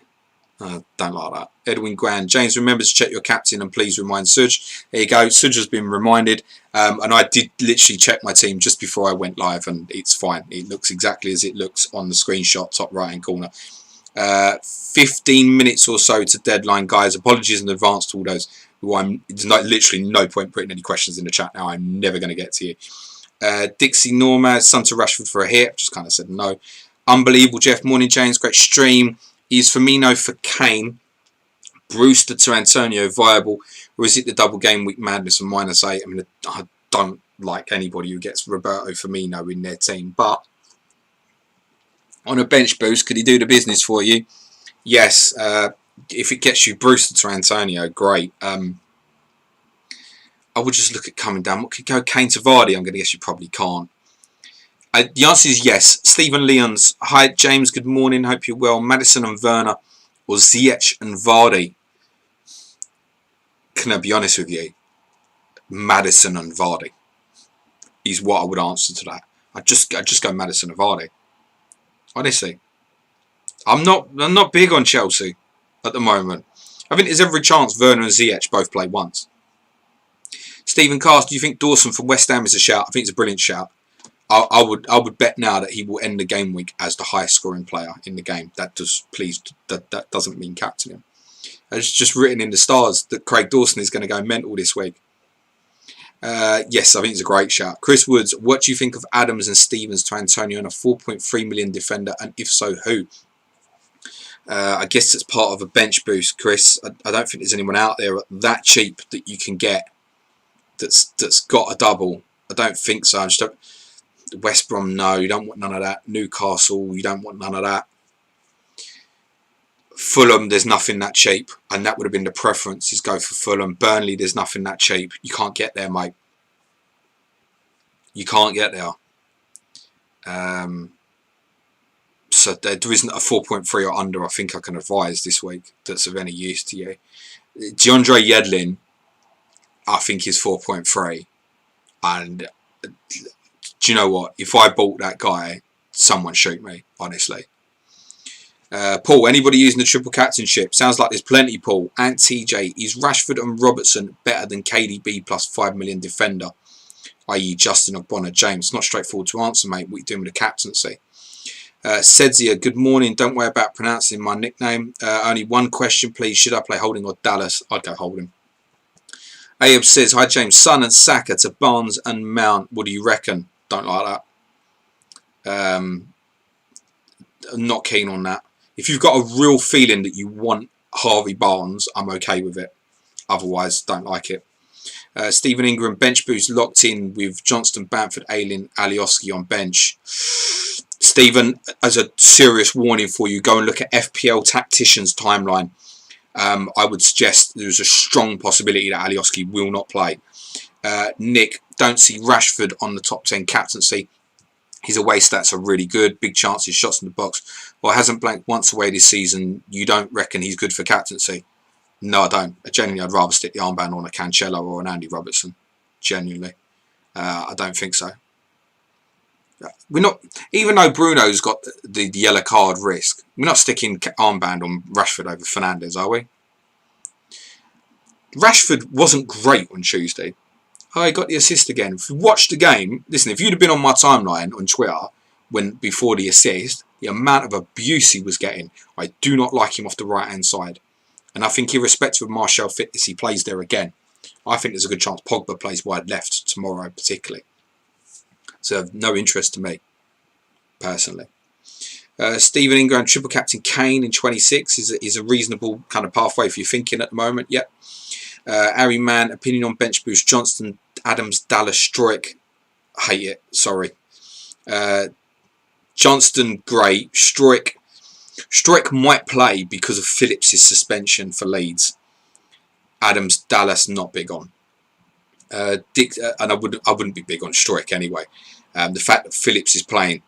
Don't like that. Edwin Grand. James, remember to check your captain and please remind Suj. There you go. Suj has been reminded. And I did literally check my team just before I went live and it's fine. It looks exactly as it looks on the screenshot, top right hand corner. 15 minutes or so to deadline, guys. Apologies in advance to all those who there's literally no point putting any questions in the chat now. I'm never going to get to you. Dixie Normaz, Son to Rashford for a hit. Just kind of said no. Unbelievable, Jeff. Morning, James. Great stream. Is Firmino for Kane? Brewster to Antonio viable? Or is it the double game week madness of -8? I mean, I don't like anybody who gets Roberto Firmino in their team. But on a bench boost, could he do the business for you? Yes. If it gets you Brewster to Antonio, great. I would just look at coming down. What could go Kane to Vardy? I'm going to guess you probably can't. The answer is yes. Stephen Leons. Hi, James. Good morning. Hope you're well. Maddison and Werner or Ziyech and Vardy? Can I be honest with you? Maddison and Vardy is what I would answer to that. I just go Maddison and Vardy. Honestly, I'm not big on Chelsea at the moment. I think there's every chance Werner and Ziyech both play once. Stephen Cast, do you think Dawson from West Ham is a shout? I think it's a brilliant shout. I would bet now that he will end the game week as the highest scoring player in the game. That doesn't mean captain him. It's just written in the stars that Craig Dawson is going to go mental this week. Yes, I think it's a great shout. Chris Woods, what do you think of Adams and Stevens to Antonio and a 4.3 million defender? And if so, who? I guess it's part of a bench boost, Chris. I don't think there's anyone out there that cheap that you can get that's got a double. I don't think so. I just don't. West Brom, no, you don't want none of that. Newcastle, you don't want none of that. Fulham, there's nothing that cheap, and that would have been the preference, is go for Fulham. Burnley, there's nothing that cheap. You can't get there, mate. You can't get there. So there isn't a 4.3 or under I think I can advise this week that's of any use to you. DeAndre Yedlin, I think is 4.3, and do you know what? If I bought that guy, someone shoot me, honestly. Paul, anybody using the triple captainship? Sounds like there's plenty, Paul. Ant TJ, is Rashford and Robertson better than KDB plus 5 million defender? I.e. Justin or Bonner James. It's not straightforward to answer, mate. What are you doing with the captaincy? Sedzia, good morning. Don't worry about pronouncing my nickname. Only one question, please. Should I play Holding or Dallas? I'd go Holding. Ayub says, hi James, Son and Saka to Barnes and Mount. What do you reckon? Don't like that. I'm not keen on that. If you've got a real feeling that you want Harvey Barnes, I'm okay with it. Otherwise, don't like it. Stephen Ingram, bench boost locked in with Johnston, Bamford, Ayling, Alioski on bench. It's Stephen, as a serious warning for you, go and look at FPL Tactician's timeline. I would suggest there's a strong possibility that Alioski will not play. Nick, don't see Rashford on the top 10 captaincy. His away stats are really good. Big chances, shots in the box. Well, hasn't blanked once away this season. You don't reckon he's good for captaincy? No, I don't. Genuinely, I'd rather stick the armband on a Cancelo or an Andy Robertson. Genuinely. I don't think so. We're not, even though Bruno's got the yellow card risk, we're not sticking armband on Rashford over Fernandes, are we? Rashford wasn't great on Tuesday. Oh, he got the assist again. If you watched the game, listen, if you'd have been on my timeline on Twitter before the assist, the amount of abuse he was getting, I do not like him off the right-hand side. And I think irrespective of Martial fitness, he plays there again. I think there's a good chance Pogba plays wide left tomorrow, particularly. So, no interest to me, personally. Stephen Ingram, triple captain Kane in 26 is a reasonable kind of pathway for your thinking at the moment. Yep. Harry Mann, opinion on bench boost. Johnston, Adams, Dallas, Struijk. Hate it. Sorry. Johnston, great. Struijk might play because of Phillips' suspension for Leeds. Adams, Dallas, not big on. And I wouldn't be big on Struijk anyway. The fact that Phillips is playing,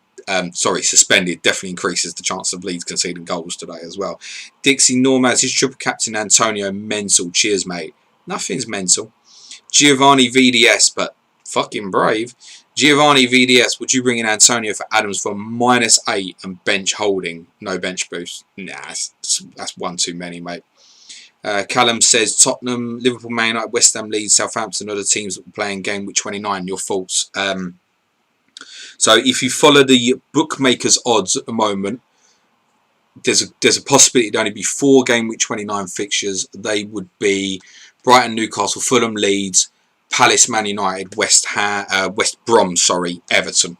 suspended, definitely increases the chance of Leeds conceding goals today as well. Dixie Normaz, his triple captain Antonio, mental. Cheers, mate. Nothing's mental. Giovanni VDS, but fucking brave. Giovanni VDS, would you bring in Antonio for Adams for -8 and bench holding? No bench boost. Nah, that's one too many, mate. Callum says Tottenham, Liverpool, Man United, West Ham, Leeds, Southampton are the teams that will play in game week 29. Your thoughts? So if you follow the bookmakers' odds at the moment, there's a possibility there'd only be 4 game week 29 fixtures. They would be Brighton, Newcastle, Fulham, Leeds, Palace, Man United, West Brom, Everton.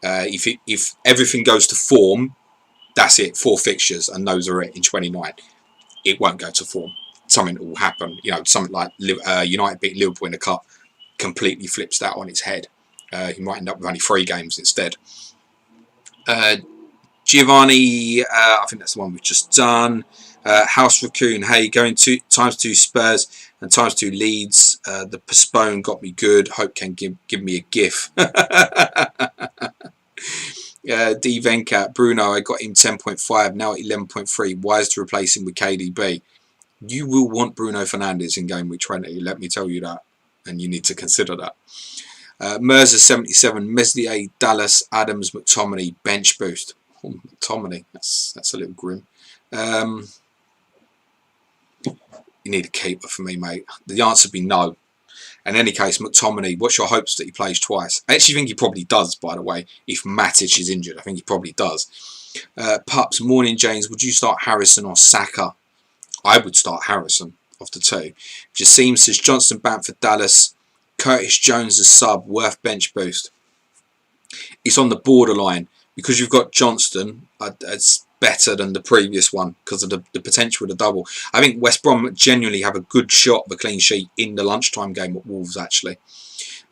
If everything goes to form, that's it. 4 fixtures, and those are it in 29. It won't go to form. Something will happen. You know, something like United beat Liverpool in the cup completely flips that on its head. He might end up with only 3 games instead. Giovanni, I think that's the one we've just done. House Raccoon, hey, going to ×2 Spurs and ×2 Leeds. The postpone got me good. Hope can give me a gif. D Venkat, Bruno, I got him 10.5, now at 11.3. Wise to replace him with KDB. You will want Bruno Fernandes in game week 20, let me tell you that. And you need to consider that. Merza 77, Meslier, Dallas, Adams, McTominay, bench boost. Oh, McTominay, that's a little grim. You need a keeper for me, mate. The answer would be no. In any case, McTominay, what's your hopes that he plays twice? I actually think he probably does, by the way, if Matic is injured. I think he probably does. Pups, morning, James. Would you start Harrison or Saka? I would start Harrison off the 2. Jasim says Johnson, Bamford, Dallas. Curtis Jones as sub, worth bench boost. It's on the borderline. Because you've got Johnston, it's better than the previous one because of the potential of the double. I think West Brom genuinely have a good shot of a clean sheet in the lunchtime game at Wolves, actually.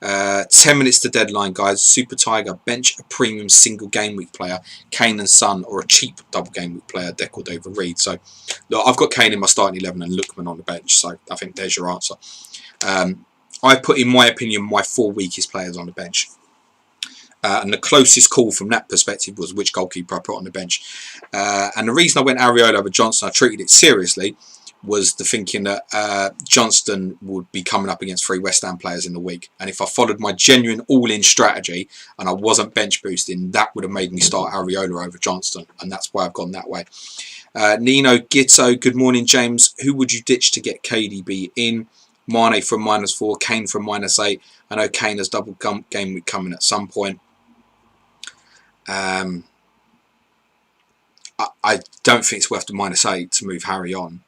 10 minutes to deadline, guys. Super Tiger, bench a premium single game week player, Kane and Son, or a cheap double game week player, Deck or David Reed. So, look, I've got Kane in my starting 11 and Lookman on the bench, so I think there's your answer. I put, in my opinion, my 4 weakest players on the bench. And the closest call from that perspective was which goalkeeper I put on the bench. And the reason I went Areola over Johnson, I treated it seriously, was the thinking that Johnston would be coming up against 3 West Ham players in the week. And if I followed my genuine all-in strategy and I wasn't bench boosting, that would have made me start Areola over Johnston. And that's why I've gone that way. Nino Gitto, good morning, James. Who would you ditch to get KDB in? Mane from -4, Kane from -8. I know Kane has double game week coming at some point. I don't think it's worth the -8 to move Harry on.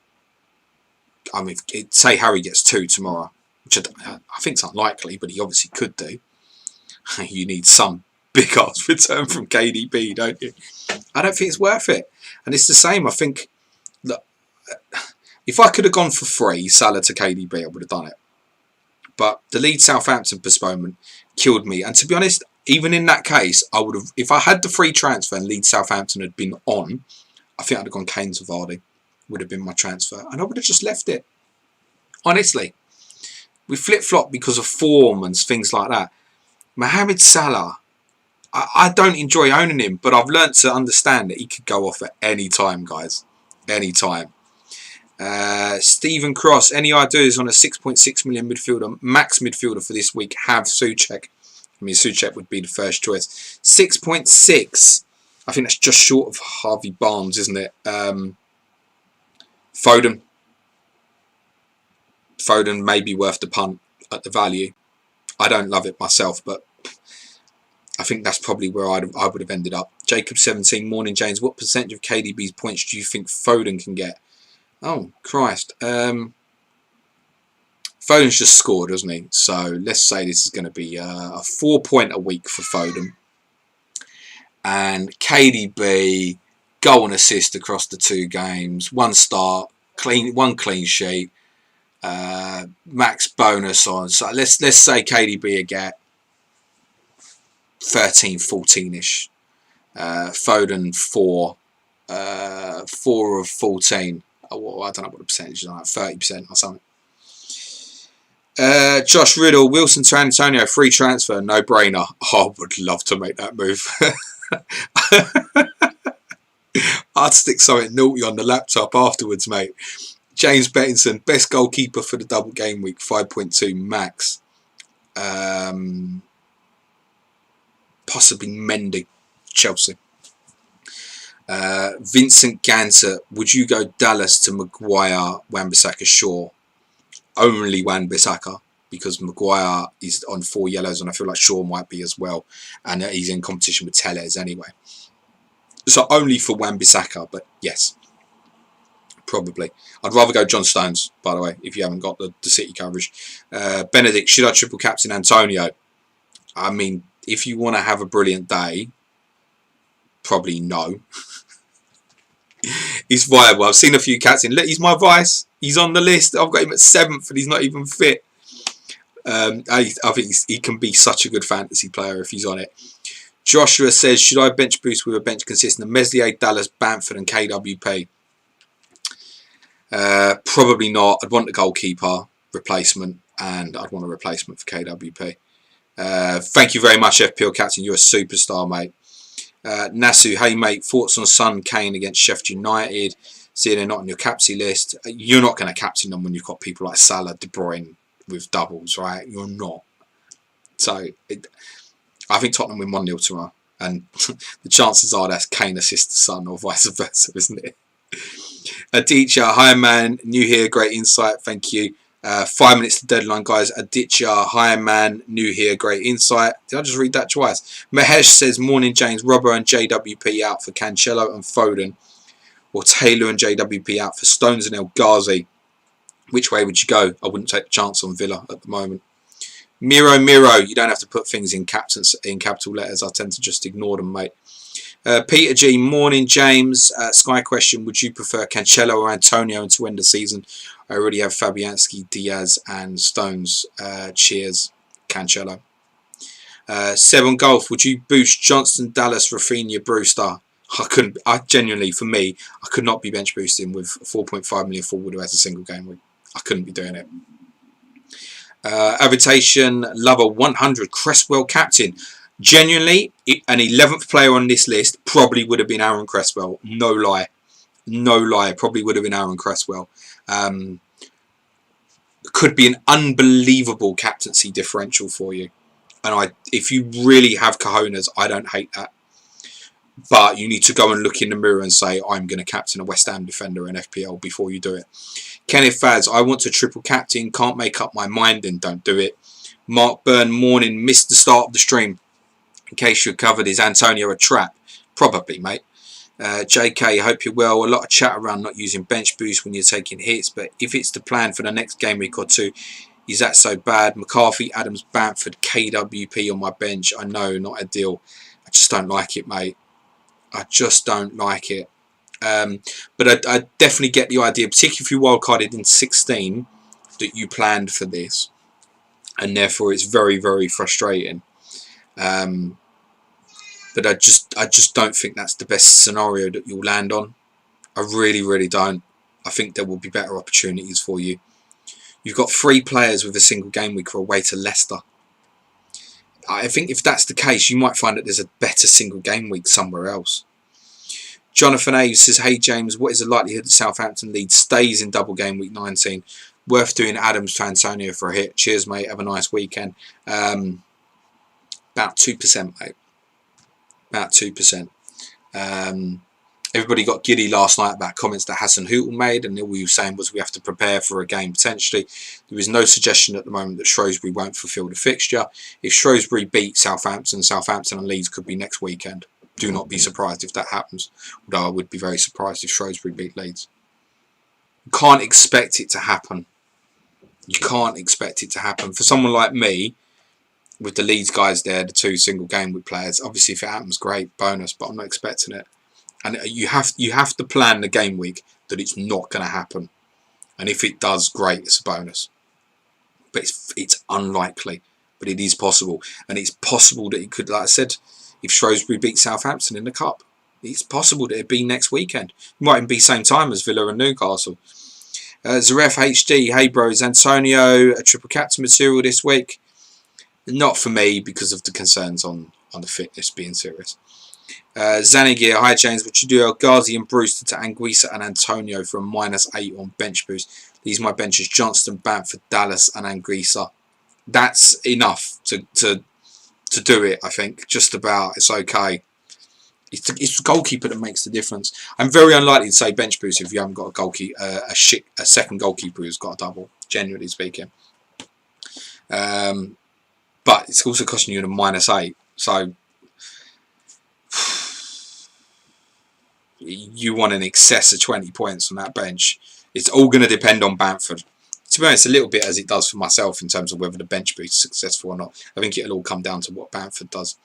I mean, say Harry gets 2 tomorrow, which I think it's unlikely, but he obviously could do. You need some big ass return from KDB, don't you? I don't think it's worth it. And it's the same. I think that if I could have gone for free Salah to KDB, I would have done it. But the Leeds Southampton postponement killed me. And to be honest, even in that case, I would have, if I had the free transfer and Leeds Southampton had been on, I think I'd have gone Kane to Vardy. Would have been my transfer, and I would have just left it. Honestly, we flip-flop because of form and things like that. Mohamed Salah, I don't enjoy owning him, but I've learnt to understand that he could go off at any time, guys. Any time. Stephen Cross, any ideas on a 6.6 million midfielder, max midfielder for this week? Have Souček. I mean, Souček would be the first choice. 6.6. I think that's just short of Harvey Barnes, isn't it? Foden. Foden may be worth the punt at the value. I don't love it myself, but I think that's probably where I would have ended up. Jacob17, morning James. What percentage of KDB's points do you think Foden can get? Oh, Christ. Foden's just scored, hasn't he? So let's say this is going to be a 4 point a week for Foden. And KDB, goal and assist across the 2 games. 1 start, one clean sheet. Max bonus on. So let's say KDB will get 13, 14-ish. Foden 4 of 14. Well, I don't know what the percentage is, like 30% or something. Josh Riddle, Wilson to Antonio, free transfer, no brainer. Oh, I would love to make that move. I'd stick something naughty on the laptop afterwards, mate. James Bettinson, best goalkeeper for the double game week, 5.2 max. Possibly Mendy, Chelsea. Vincent Ganser, would you go Dallas to Maguire, Wan-Bissaka, Shaw? Only Wan-Bissaka, because Maguire is on 4 yellows and I feel like Shaw might be as well, and he's in competition with Tellez anyway. So only for Wan-Bissaka, but yes, probably. I'd rather go John Stones, by the way, if you haven't got the City coverage. Benedict, should I triple captain Antonio? I mean, if you want to have a brilliant day, probably no. He's viable. I've seen a few captains. Look, he's my vice. He's on the list. I've got him at 7th and he's not even fit. I think he can be such a good fantasy player if he's on it. Joshua says, should I bench boost with a bench consistent of Meslier, Dallas, Bamford and KWP? Probably not. I'd want a goalkeeper replacement and I'd want a replacement for KWP. Thank you very much, FPL Captain. You're a superstar, mate. Nasu, hey mate, thoughts on Son Kane against Sheffield United? See, they're not on your captaincy list. You're not going to captain them when you've got people like Salah, De Bruyne with doubles, right? You're not. So, I think Tottenham win 1-0 tomorrow. And the chances are that's Kane assist to Son or vice versa, isn't it? Aditya, hi man, new here, great insight, thank you. 5 minutes to deadline, guys. Aditya, hi man, new here, great insight. Did I just read that twice? Mahesh says, morning James, Robbo and JWP out for Cancelo and Foden, or Taylor and JWP out for Stones and El Ghazi. Which way would you go? I wouldn't take the chance on Villa at the moment. Miro, you don't have to put things in capital letters. I tend to just ignore them, mate. Peter G, morning James. Sky question, would you prefer Cancelo or Antonio to end the season? I already have Fabianski, Diaz and Stones. Cheers, Cancelo. 7 Golf, would you boost Johnston, Dallas, Rafinha, Brewster? I genuinely, for me, I could not be bench boosting with 4.5 million forward who has a single game week. I couldn't be doing it. Avitation Lover 100, Cresswell captain. Genuinely, an 11th player on this list probably would have been Aaron Cresswell. No lie. No lie. Probably would have been Aaron Cresswell. Could be an unbelievable captaincy differential for you. And if you really have cojones, I don't hate that. But you need to go and look in the mirror and say, I'm going to captain a West Ham defender in FPL before you do it. Kenneth Fads, I want to triple captain. Can't make up my mind, then don't do it. Mark Byrne, morning. Missed the start of the stream. In case you're covered, is Antonio a trap? Probably, mate. JK, hope you're well. A lot of chat around not using bench boost when you're taking hits, but if it's the plan for the next game week or two, is that so bad? McCarthy, Adams, Bamford, KWP on my bench. I know, not ideal. I just don't like it, mate. I just don't like it. But I definitely get the idea, particularly if you wildcarded in 16, that you planned for this. And therefore it's very, very frustrating. But I just don't think that's the best scenario that you'll land on. I really don't. I think there will be better opportunities for you. You've got 3 players with a single game week or away to Leicester. I think if that's the case, you might find that there's a better single game week somewhere else. Jonathan A says, hey James, what is the likelihood that Southampton Leeds stays in double game week 19? Worth doing Adams to Antonio for a hit. Cheers, mate. Have a nice weekend. About 2%, mate. About 2%. Everybody got giddy last night about comments that Hassan Hootel made, and all we were saying was we have to prepare for a game potentially. There is no suggestion at the moment that Shrewsbury won't fulfil the fixture. If Shrewsbury beat Southampton, Southampton and Leeds could be next weekend. Do not be surprised if that happens, although I would be very surprised if Shrewsbury beat Leeds. You can't expect it to happen. You can't expect it to happen. For someone like me, with the Leeds guys there, the 2 single game week players, obviously if it happens, great, bonus, but I'm not expecting it. And you have to plan the game week that it's not going to happen. And if it does, great, it's a bonus. But it's unlikely. But it is possible. And it's possible that it could, like I said, if Shrewsbury beat Southampton in the Cup, it's possible that it'd be next weekend. It might even be same time as Villa and Newcastle. Zaref HD, hey bros, Antonio, a triple captain material this week. Not for me because of the concerns on the fitness being serious. Zanigir, hi James, would you do El Ghazi and Brewster to Anguissa and Antonio for a -8 on bench boost? These are my benches: Johnston, Bamford, Dallas and Anguissa. That's enough to do it, I think. Just about. It's okay. It's the goalkeeper that makes the difference. I'm very unlikely to say bench boost if you haven't got a second goalkeeper who's got a double, generally speaking. But it's also costing you a -8. So you want in excess of 20 points on that bench. It's all going to depend on Bamford. To be honest, a little bit as it does for myself in terms of whether the bench boost is successful or not. I think it'll all come down to what Bamford does.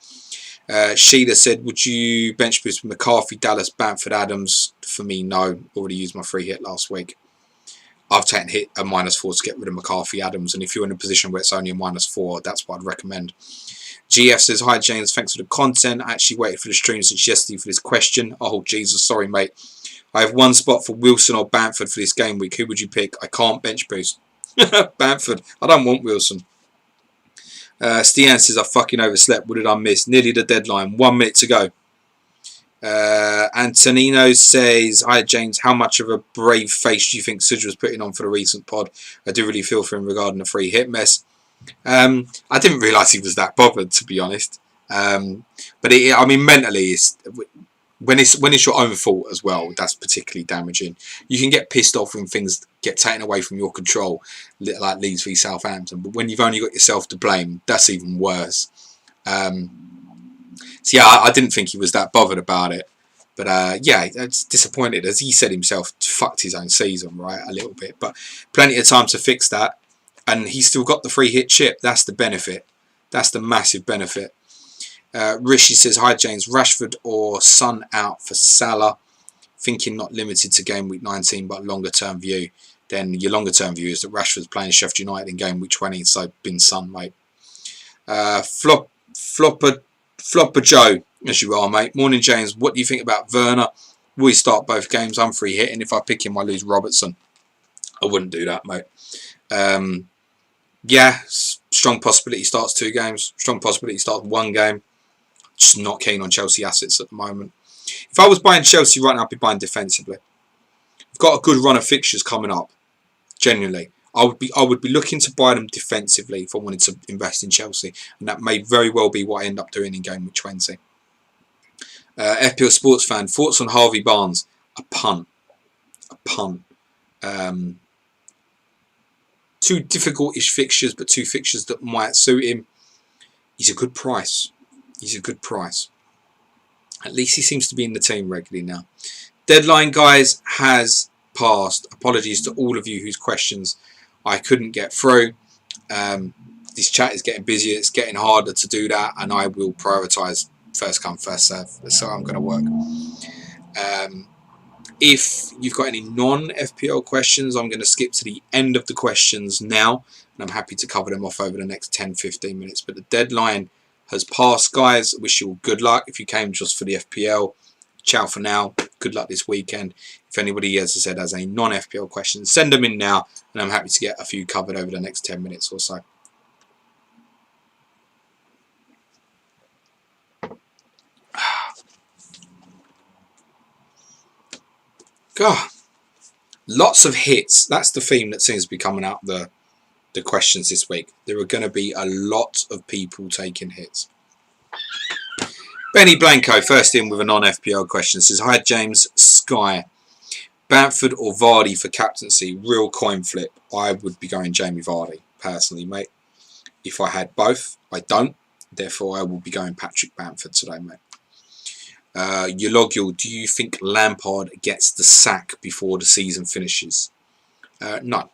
Sheila said, would you bench boost McCarthy, Dallas, Bamford, Adams? For me, no. Already used my free hit last week. I've taken hit a -4 to get rid of McCarthy, Adams. And if you're in a position where it's only a -4, that's what I'd recommend. GF says, hi James, thanks for the content. I actually waited for the stream since yesterday for this question. Oh Jesus, sorry mate. I have one spot for Wilson or Bamford for this game week. Who would you pick? I can't bench boost. Bamford. I don't want Wilson. Stian says, I fucking overslept. What did I miss? Nearly the deadline. 1 minute to go. Antonino says, hi James, how much of a brave face do you think Sudra was putting on for the recent pod? I do really feel for him regarding the free hit mess. I didn't realise he was that bothered, to be honest. But I mean, mentally, when it's your own fault as well, that's particularly damaging. You can get pissed off when things get taken away from your control, like Leeds v Southampton. But when you've only got yourself to blame, that's even worse. So yeah, I didn't think he was that bothered about it. But yeah, it's disappointed. As he said himself, fucked his own season, right, a little bit. But plenty of time to fix that. And he's still got the free hit chip. That's the benefit. That's the massive benefit. Rishi says, hi James, Rashford or Son out for Salah. Thinking not limited to game week 19 but longer term view. Then your longer term view is that Rashford's playing Sheffield United in game week 20, so bin Son, mate. Flopper Joe, as you are, mate. Morning James, what do you think about Werner? Will he start both games? I'm free hitting. If I pick him, I lose Robertson. I wouldn't do that, mate. Yeah, strong possibility he starts 2 games. Strong possibility he starts 1 game. Just not keen on Chelsea assets at the moment. If I was buying Chelsea right now, I'd be buying defensively. I've got a good run of fixtures coming up. Genuinely, I would be looking to buy them defensively if I wanted to invest in Chelsea, and that may very well be what I end up doing in game week 20. FPL Sports Fan, thoughts on Harvey Barnes? A punt. 2 difficult-ish fixtures, but 2 fixtures that might suit him. He's a good price. At least he seems to be in the team regularly now. Deadline, guys, has passed. Apologies to all of you whose questions I couldn't get through. This chat is getting busier. It's getting harder to do that, and I will prioritise first come, first serve. That's how I'm going to work. If you've got any non-FPL questions, I'm going to skip to the end of the questions now, and I'm happy to cover them off over the next 10-15 minutes. But the deadline has passed, guys. Wish you all good luck. If you came just for the FPL, ciao for now. Good luck this weekend. If anybody, as I said, has a non-FPL question, send them in now, and I'm happy to get a few covered over the next 10 minutes or so. God, lots of hits. That's the theme that seems to be coming out the questions this week. There are going to be a lot of people taking hits. Benny Blanco, first in with a non-FPL question, says, hi James, Sky, Bamford or Vardy for captaincy? Real coin flip. I would be going Jamie Vardy, personally, mate. If I had both, I don't. Therefore, I will be going Patrick Bamford today, mate. Eulogul, do you think Lampard gets the sack before the season finishes? No.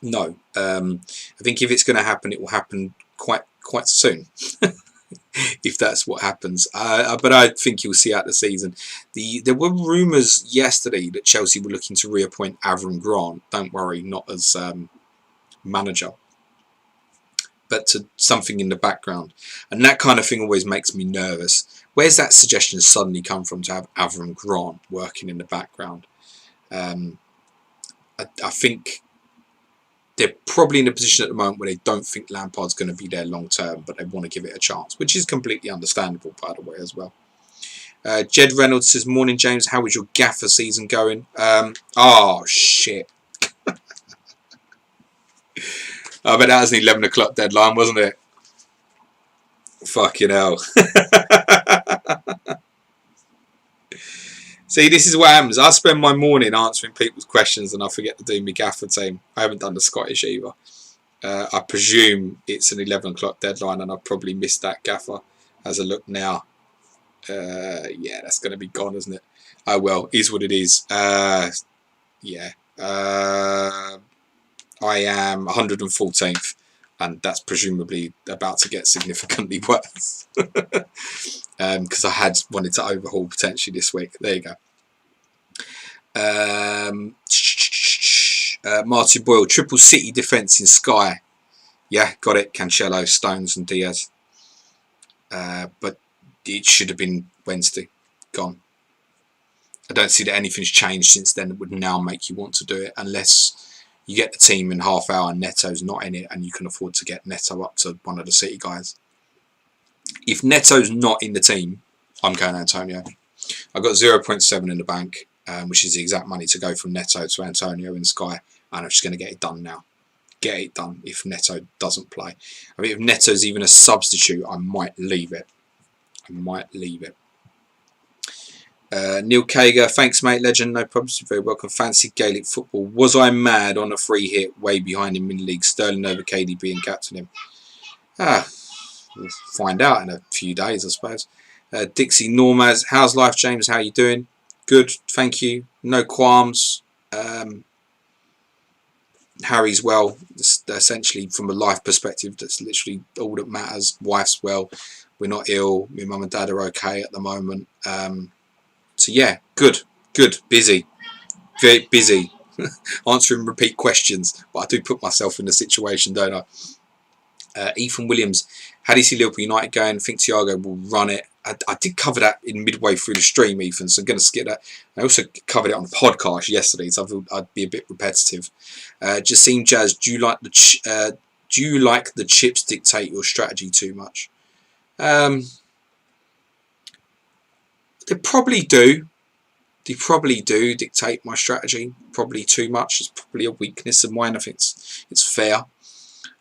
No. I think if it's going to happen, it will happen quite soon. If that's what happens. But I think you'll see out the season. There were rumours yesterday that Chelsea were looking to reappoint Avram Grant. Don't worry, not as manager, but to something in the background. And that kind of thing always makes me nervous. Where's that suggestion suddenly come from to have Avram Grant working in the background? I think they're probably in a position at the moment where they don't think Lampard's going to be there long term, but they want to give it a chance, which is completely understandable, by the way, as well. Jed Reynolds says, morning, James. How is your gaffer season going? Oh, shit. I bet that was an 11 o'clock deadline, wasn't it? Fucking hell. See, this is what happens. I spend my morning answering people's questions and I forget to do my gaffer team. I haven't done the Scottish either. I presume it's an 11 o'clock deadline and I probably missed that gaffer. As I look now, yeah, that's going to be gone, isn't it? Oh, well, is what it is. Yeah. I am 114th. And that's presumably about to get significantly worse. Because I had wanted to overhaul potentially this week. There you go. Martin Boyle, triple City defence in Sky. Yeah, got it. Cancelo, Stones and Diaz. But it should have been Wednesday. Gone. I don't see that anything's changed since then that would now make you want to do it, unless you get the team in half hour and Neto's not in it and you can afford to get Neto up to one of the City guys. If Neto's not in the team, I'm going Antonio. I've got 0.7 in the bank, which is the exact money to go from Neto to Antonio in Sky, and I'm just going to get it done now. Get it done if Neto doesn't play. I mean, if Neto's even a substitute, I might leave it. Neil Kager, thanks mate, legend, no problems, you're very welcome. Fancy Gaelic football. Was I mad on a free hit way behind him in the league? Sterling over KDB and captain him. We'll find out in a few days, I suppose. Dixie Normaz, how's life, James? How are you doing? Good, thank you. No qualms. Harry's well. Essentially, from a life perspective, that's literally all that matters. Wife's well. We're not ill. My mum and dad are okay at the moment. So yeah, good, busy, very busy, answering repeat questions. But I do put myself in the situation, don't I? Ethan Williams, how do you see Liverpool United going? Think Thiago will run it. I did cover that in midway through the stream, Ethan, so I'm going to skip that. I also covered it on the podcast yesterday, so I thought I'd be a bit repetitive. Jassim Jazz, do you like the chips dictate your strategy too much? They probably do. They probably do dictate my strategy. Probably too much. It's probably a weakness of mine. I think it's fair.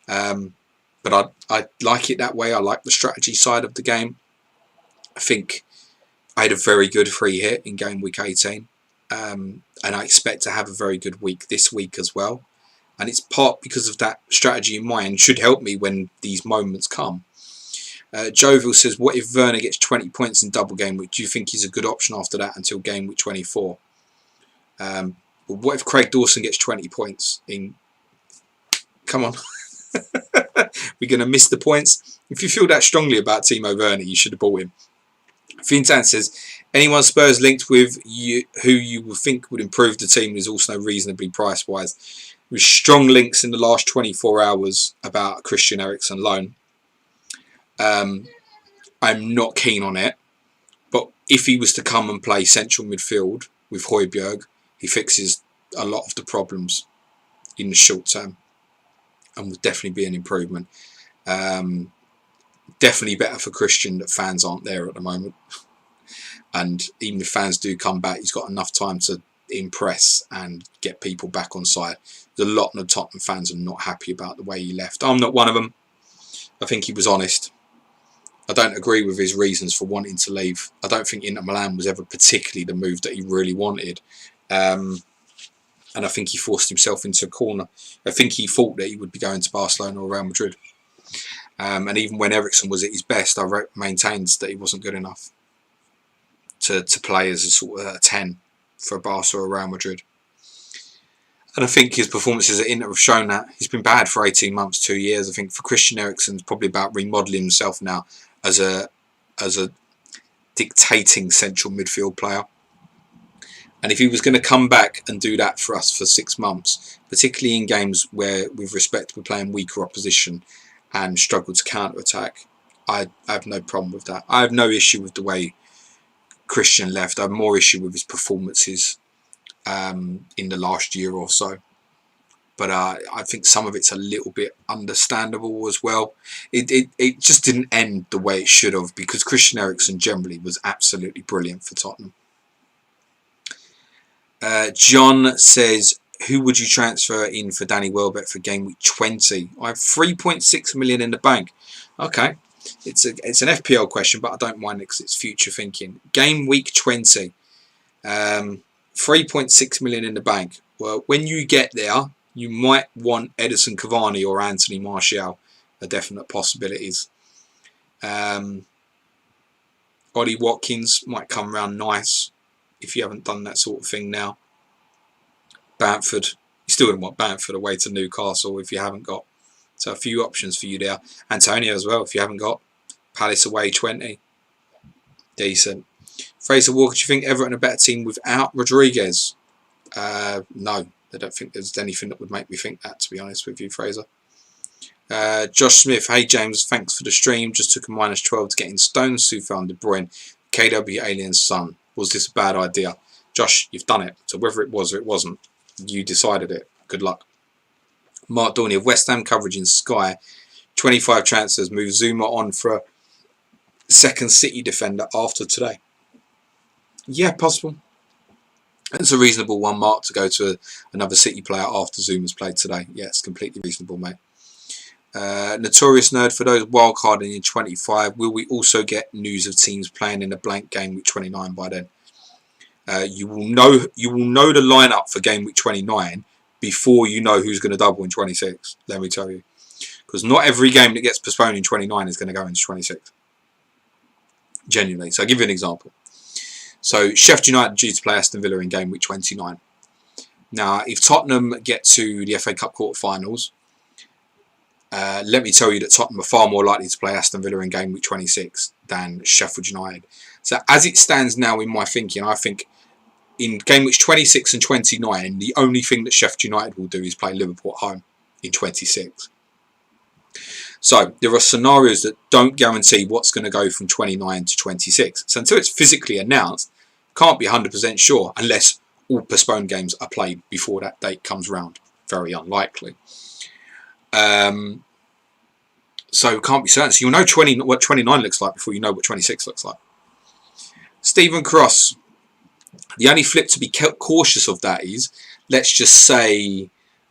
But I like it that way. I like the strategy side of the game. I think I had a very good free hit in game week 18. And I expect to have a very good week this week as well. And it's part because of that strategy in mind. Should help me when these moments come. Jovial says, what if Werner gets 20 points in double game week? Do you think he's a good option after that until game week 24? Well, what if Craig Dawson gets 20 points in... Come on. We're going to miss the points. If you feel that strongly about Timo Werner, you should have bought him. Fintan says, anyone Spurs linked with you who you would think would improve the team is also reasonably price-wise. With strong links in the last 24 hours about Christian Eriksen loan. I'm not keen on it. But if he was to come and play central midfield with Højbjerg, he fixes a lot of the problems in the short term and would definitely be an improvement. Definitely better for Christian that fans aren't there at the moment. And even if fans do come back, he's got enough time to impress and get people back on side. There's a lot of Tottenham fans are not happy about the way he left. I'm not one of them. I think he was honest. I don't agree with his reasons for wanting to leave. I don't think Inter Milan was ever particularly the move that he really wanted. And I think he forced himself into a corner. I think he thought that he would be going to Barcelona or Real Madrid. And even when Eriksen was at his best, I maintained that he wasn't good enough to play as a sort of a 10 for Barca or Real Madrid. And I think his performances at Inter have shown that. He's been bad for 18 months, 2 years. I think for Christian Eriksen, it's probably about remodelling himself now as a dictating central midfield player. And if he was going to come back and do that for us for 6 months, particularly in games where, with respect, we're playing weaker opposition and struggle to counter-attack, I have no problem with that. I have no issue with the way Christian left. I have more issue with his performances in the last year or so. But I think some of it's a little bit understandable as well. It just didn't end the way it should have, because Christian Eriksen generally was absolutely brilliant for Tottenham. John says, who would you transfer in for Danny Welbeck for game week 20? I have 3.6 million in the bank. Okay, it's an FPL question, but I don't mind it because it's future thinking. Game week 20, 3.6 million in the bank. Well, when you get there, you might want Edison Cavani or Anthony Martial, are definite possibilities. Ollie Watkins might come around nice if you haven't done that sort of thing now. Bamford, you still don't want Bamford away to Newcastle if you haven't got. So a few options for you there. Antonio as well if you haven't got. Palace away 20. Decent. Fraser Walker, do you think Everton a better team without Rodriguez? No, I don't think there's anything that would make me think that, to be honest with you, Fraser. Josh Smith, hey James, thanks for the stream. Just took a -12 to get in Stones, Soufal and De Bruyne. KW Alien's son. Was this a bad idea? Josh, you've done it. So whether it was or it wasn't, you decided it. Good luck. Mark Dorney of West Ham coverage in Sky. 25 transfers, move Zuma on for a second City defender after today. Yeah, possible. It's a reasonable one, Mark, to go to another City player after Zuma's played today. Yeah, it's completely reasonable, mate. Notorious Nerd, for those wildcarding in 25, will we also get news of teams playing in a blank game week 29 by then? You will know the lineup for game week 29 before you know who's going to double in 26. Let me tell you, because not every game that gets postponed in 29 is going to go into 26. Genuinely. So I'll give you an example. So Sheffield United due to play Aston Villa in game week 29. Now, if Tottenham get to the FA Cup quarterfinals, let me tell you that Tottenham are far more likely to play Aston Villa in game week 26 than Sheffield United. So as it stands now in my thinking, I think in game weeks 26 and 29, the only thing that Sheffield United will do is play Liverpool at home in 26. So there are scenarios that don't guarantee what's going to go from 29 to 26. So until it's physically announced, can't be 100% sure unless all postponed games are played before that date comes round. Very unlikely. So can't be certain. So you'll know what 29 looks like before you know what 26 looks like. Stephen Cross. The only flip to be cautious of that is, let's just say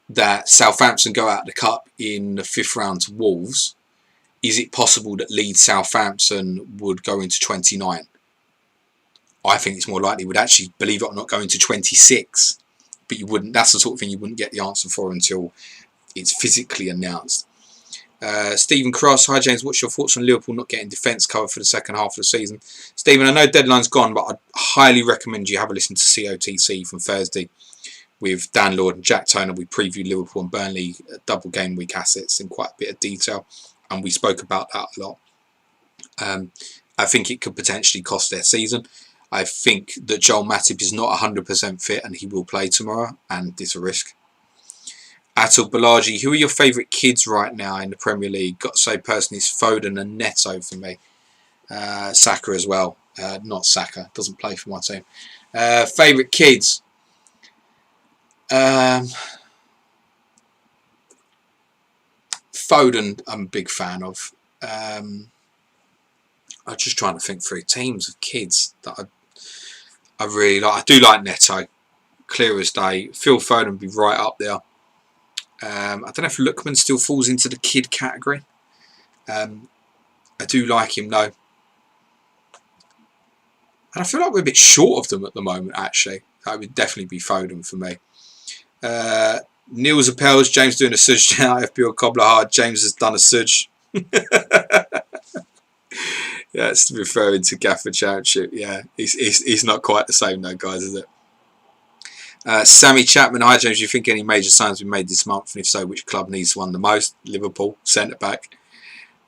that Southampton go out of the cup in the 5th round to Wolves. Is it possible that Leeds Southampton would go into 29? I think it's more likely would actually, believe it or not, go into 26. But you wouldn't. That's the sort of thing you wouldn't get the answer for until it's physically announced. Stephen Cross, hi James, what's your thoughts on Liverpool not getting defence cover for the second half of the season? Stephen, I know deadline's gone, but I'd highly recommend you have a listen to COTC from Thursday with Dan Lord and Jack Toner. We previewed Liverpool and Burnley double game week assets in quite a bit of detail, and we spoke about that a lot. I think it could potentially cost their season. I think that Joel Matip is not 100% fit and he will play tomorrow, and it's a risk. Atul Balaji, who are your favourite kids right now in the Premier League? Got to say personally, it's Foden and Neto for me. Saka as well. Not Saka, doesn't play for my team. Favourite kids? Foden, I'm a big fan of. I'm just trying to think through teams of kids that I really like. I do like Neto, clear as day. Phil Foden would be right up there. I don't know if Lookman still falls into the kid category. I do like him though. And I feel like we're a bit short of them at the moment, actually. That would definitely be Foden for me. Niels Appels, James doing a Sudge now. FPL Cobbler Hard, James has done a Sudge. Yeah, it's referring to Gaffer Championship. Yeah, he's not quite the same though, guys, is it? Sammy Chapman, hi James, do you think any major signings been made this month? And if so, which club needs one the most? Liverpool, centre-back.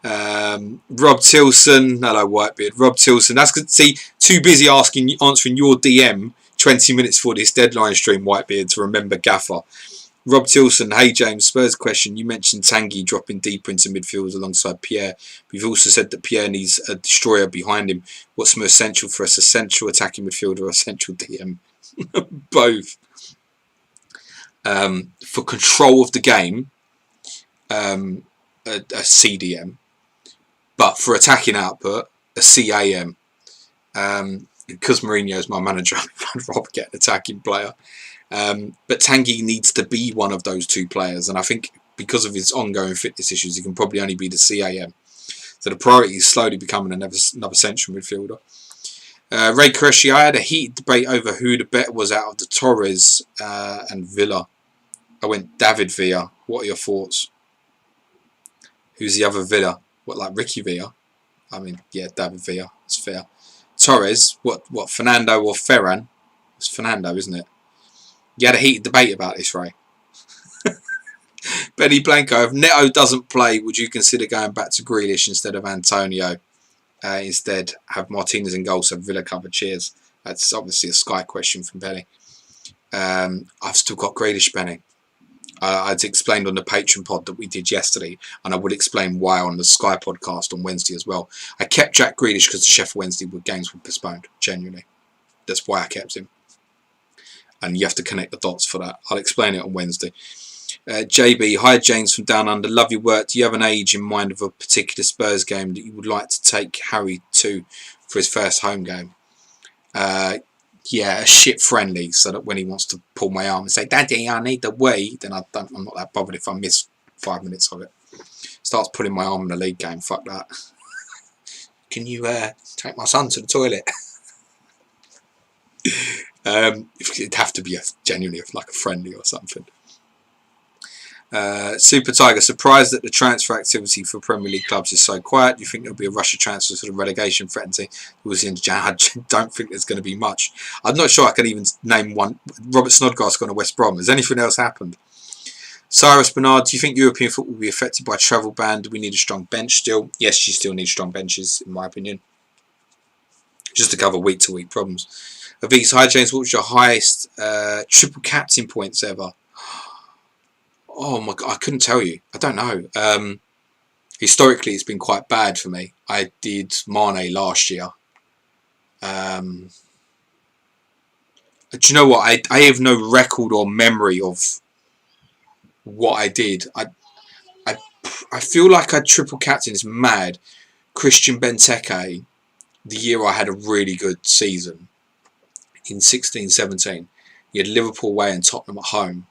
Rob Tilson, hello Whitebeard. Rob Tilson, that's good. See, too busy answering your DM 20 minutes for this deadline stream, Whitebeard, to remember Gaffer. Rob Tilson, hey James, Spurs question. You mentioned Tanguy dropping deeper into midfield alongside Pierre. We've also said that Pierre needs a destroyer behind him. What's more essential for us, a central attacking midfielder or a central DM? Both. For control of the game, a CDM. But for attacking output, a CAM. Because Mourinho is my manager, I'd rather get an attacking player. But Tanguy needs to be one of those two players. And I think because of his ongoing fitness issues, he can probably only be the CAM. So the priority is slowly becoming another central midfielder. Ray Qureshi, I had a heated debate over who the bet was out of the Torres and Villa. I went David Villa. What are your thoughts? Who's the other Villa? What, like Ricky Villa? I mean, yeah, David Villa. It's fair. Torres, what, Fernando or Ferran? It's Fernando, isn't it? You had a heated debate about this, Ray. Benny Blanco, if Neto doesn't play, would you consider going back to Grealish instead of Antonio? Instead, have Martinez in goal, so Villa cover. Cheers. That's obviously a Sky question from Benny. I've still got Grealish, Benny. I'd explained on the Patreon pod that we did yesterday, and I would explain why on the Sky podcast on Wednesday as well. I kept Jack Grealish because the Sheffield Wednesday games were postponed, genuinely. That's why I kept him. And you have to connect the dots for that. I'll explain it on Wednesday. JB, hi James from Down Under, love your work. Do you have an age in mind of a particular Spurs game that you would like to take Harry to for his first home game? Yeah, a shit friendly, so that when he wants to pull my arm and say, Daddy, I need the wee, then I'm not that bothered if I miss 5 minutes of it. Starts pulling my arm in the league game, fuck that. Can you take my son to the toilet? It'd have to be genuinely like a friendly or something. Super Tiger, surprised that the transfer activity for Premier League clubs is so quiet. Do you think there'll be a rush of transfers for the relegation threatening towards the end of Jan? I don't think there's going to be much. I'm not sure I can even name one. Robert Snodgrass gone to West Brom. Has anything else happened? Cyrus Bernard, do you think European football will be affected by travel ban? Do we need a strong bench still? Yes, you still need strong benches, in my opinion. Just to cover week-to-week problems. Avis, hi James, what was your highest triple captain points ever? Oh my god, I couldn't tell you. I don't know. Historically, it's been quite bad for me. I did Mane last year. Do you know what? I have no record or memory of what I did. I feel like I triple captain is mad. Christian Benteke, the year I had a really good season in 16-17. He had Liverpool away and Tottenham at home.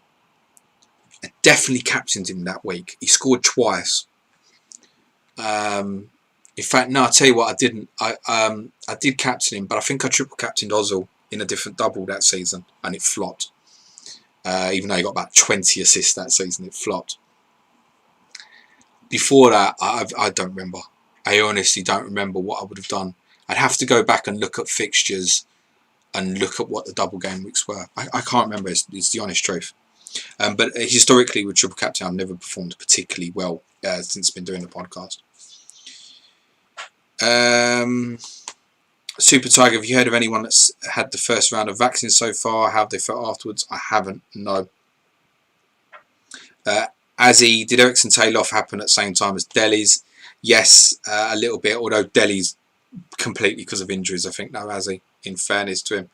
I definitely captained him that week. He scored twice. In fact, no, I'll tell you what, I didn't. I did captain him, but I think I triple captained Ozil in a different double that season, and it flopped. Even though he got about 20 assists that season, it flopped. Before that, I don't remember. I honestly don't remember what I would have done. I'd have to go back and look at fixtures and look at what the double game weeks were. I can't remember. It's the honest truth. But historically, with triple captain, I've never performed particularly well since I've been doing the podcast. Super Tiger, have you heard of anyone that's had the first round of vaccines so far? How have they felt afterwards? I haven't, no. Azzy, did Ericsson tail off happen at the same time as Deli's? Yes, a little bit, although Deli's completely because of injuries, I think, now, Azzy, in fairness to him.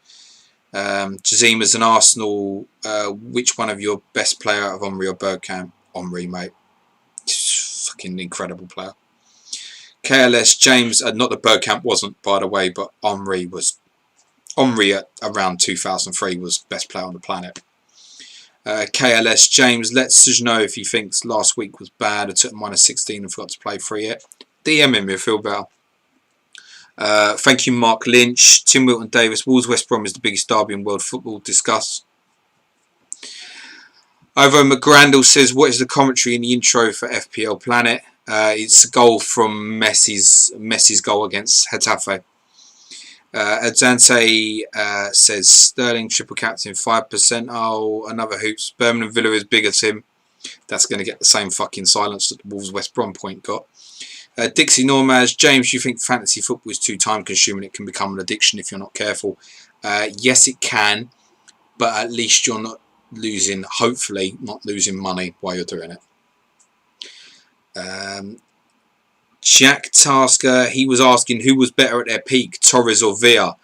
Jazim, as an Arsenal, which one of your best player out of Omri or Bergkamp? Omri, mate. Fucking incredible player. KLS, James, not that Bergkamp wasn't, by the way, but Omri at around 2003 was best player on the planet. KLS, James, let us know if he thinks last week was bad. I took -16 and forgot to play free it. DM him, he'll feel better. Thank you, Mark Lynch. Tim Wilton Davis, Wolves West Brom is the biggest derby in world football. Discuss. Ivo McGrandle says, what is the commentary in the intro for FPL Planet? It's a goal from Messi's goal against Getafe. Adzante says, Sterling triple captain 5%. Oh, another hoops. Birmingham Villa is bigger, Tim. That's going to get the same fucking silence that the Wolves West Brom point got. Dixie Normaz, James, you think fantasy football is too time consuming? It can become an addiction if you're not careful. Yes, it can, but at least you're not losing, hopefully, not losing money while you're doing it. Jack Tasker, he was asking who was better at their peak, Torres or Villa.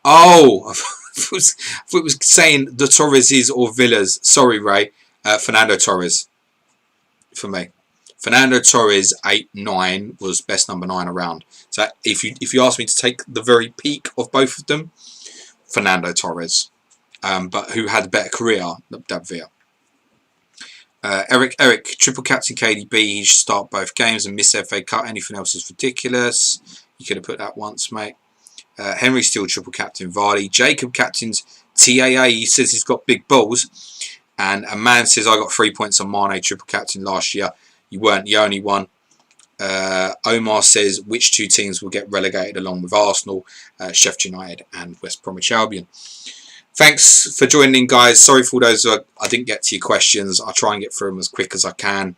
Oh, I thought it was saying the Torreses or Villas. Sorry, Ray. Fernando Torres for me. Fernando Torres 8-9 was best number 9 around. So if you ask me to take the very peak of both of them, Fernando Torres. But who had a better career? Villa. Eric, triple captain KDB. He should start both games and miss FA Cup. Anything else is ridiculous. You could have put that once, mate. Henry still triple captain Vardy. Jacob captains TAA. He says he's got big balls. And a man says I got 3 points on Mane triple captain last year. You weren't the only one. Omar says which two teams will get relegated along with Arsenal, Sheffield United and West Bromwich Albion. Thanks for joining, guys. Sorry for all those I didn't get to your questions. I'll try and get through them as quick as I can.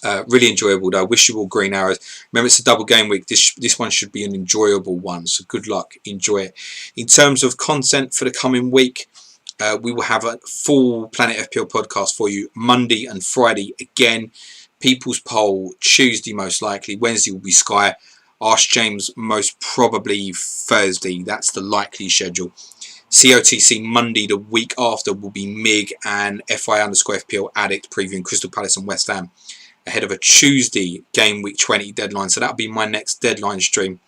Really enjoyable though. Wish you all green arrows. Remember, it's a double game week. This one should be an enjoyable one. So good luck. Enjoy it. In terms of content for the coming week, we will have a full Planet FPL podcast for you Monday and Friday again. People's poll Tuesday most likely. Wednesday will be Sky. Ask James most probably Thursday. That's the likely schedule. COTC Monday the week after will be Mig and FI_FPL Addict previewing Crystal Palace and West Ham ahead of a Tuesday game week 20 deadline. So that'll be my next deadline stream.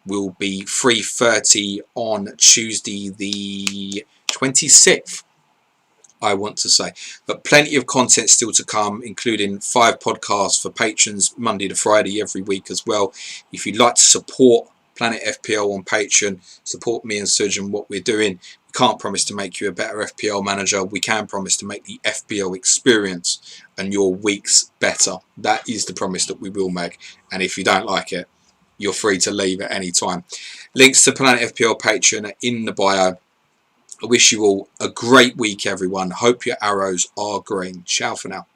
Will be 3:30 on Tuesday the 26th. I want to say, but plenty of content still to come, including 5 podcasts for patrons Monday to Friday every week as well. If you'd like to support Planet FPL on Patreon, support me and Suj and what we're doing. We can't promise to make you a better FPL manager. We can promise to make the FPL experience and your weeks better. That is the promise that we will make. And if you don't like it, you're free to leave at any time. Links to Planet FPL Patreon are in the bio. I wish you all a great week, everyone. Hope your arrows are green. Ciao for now.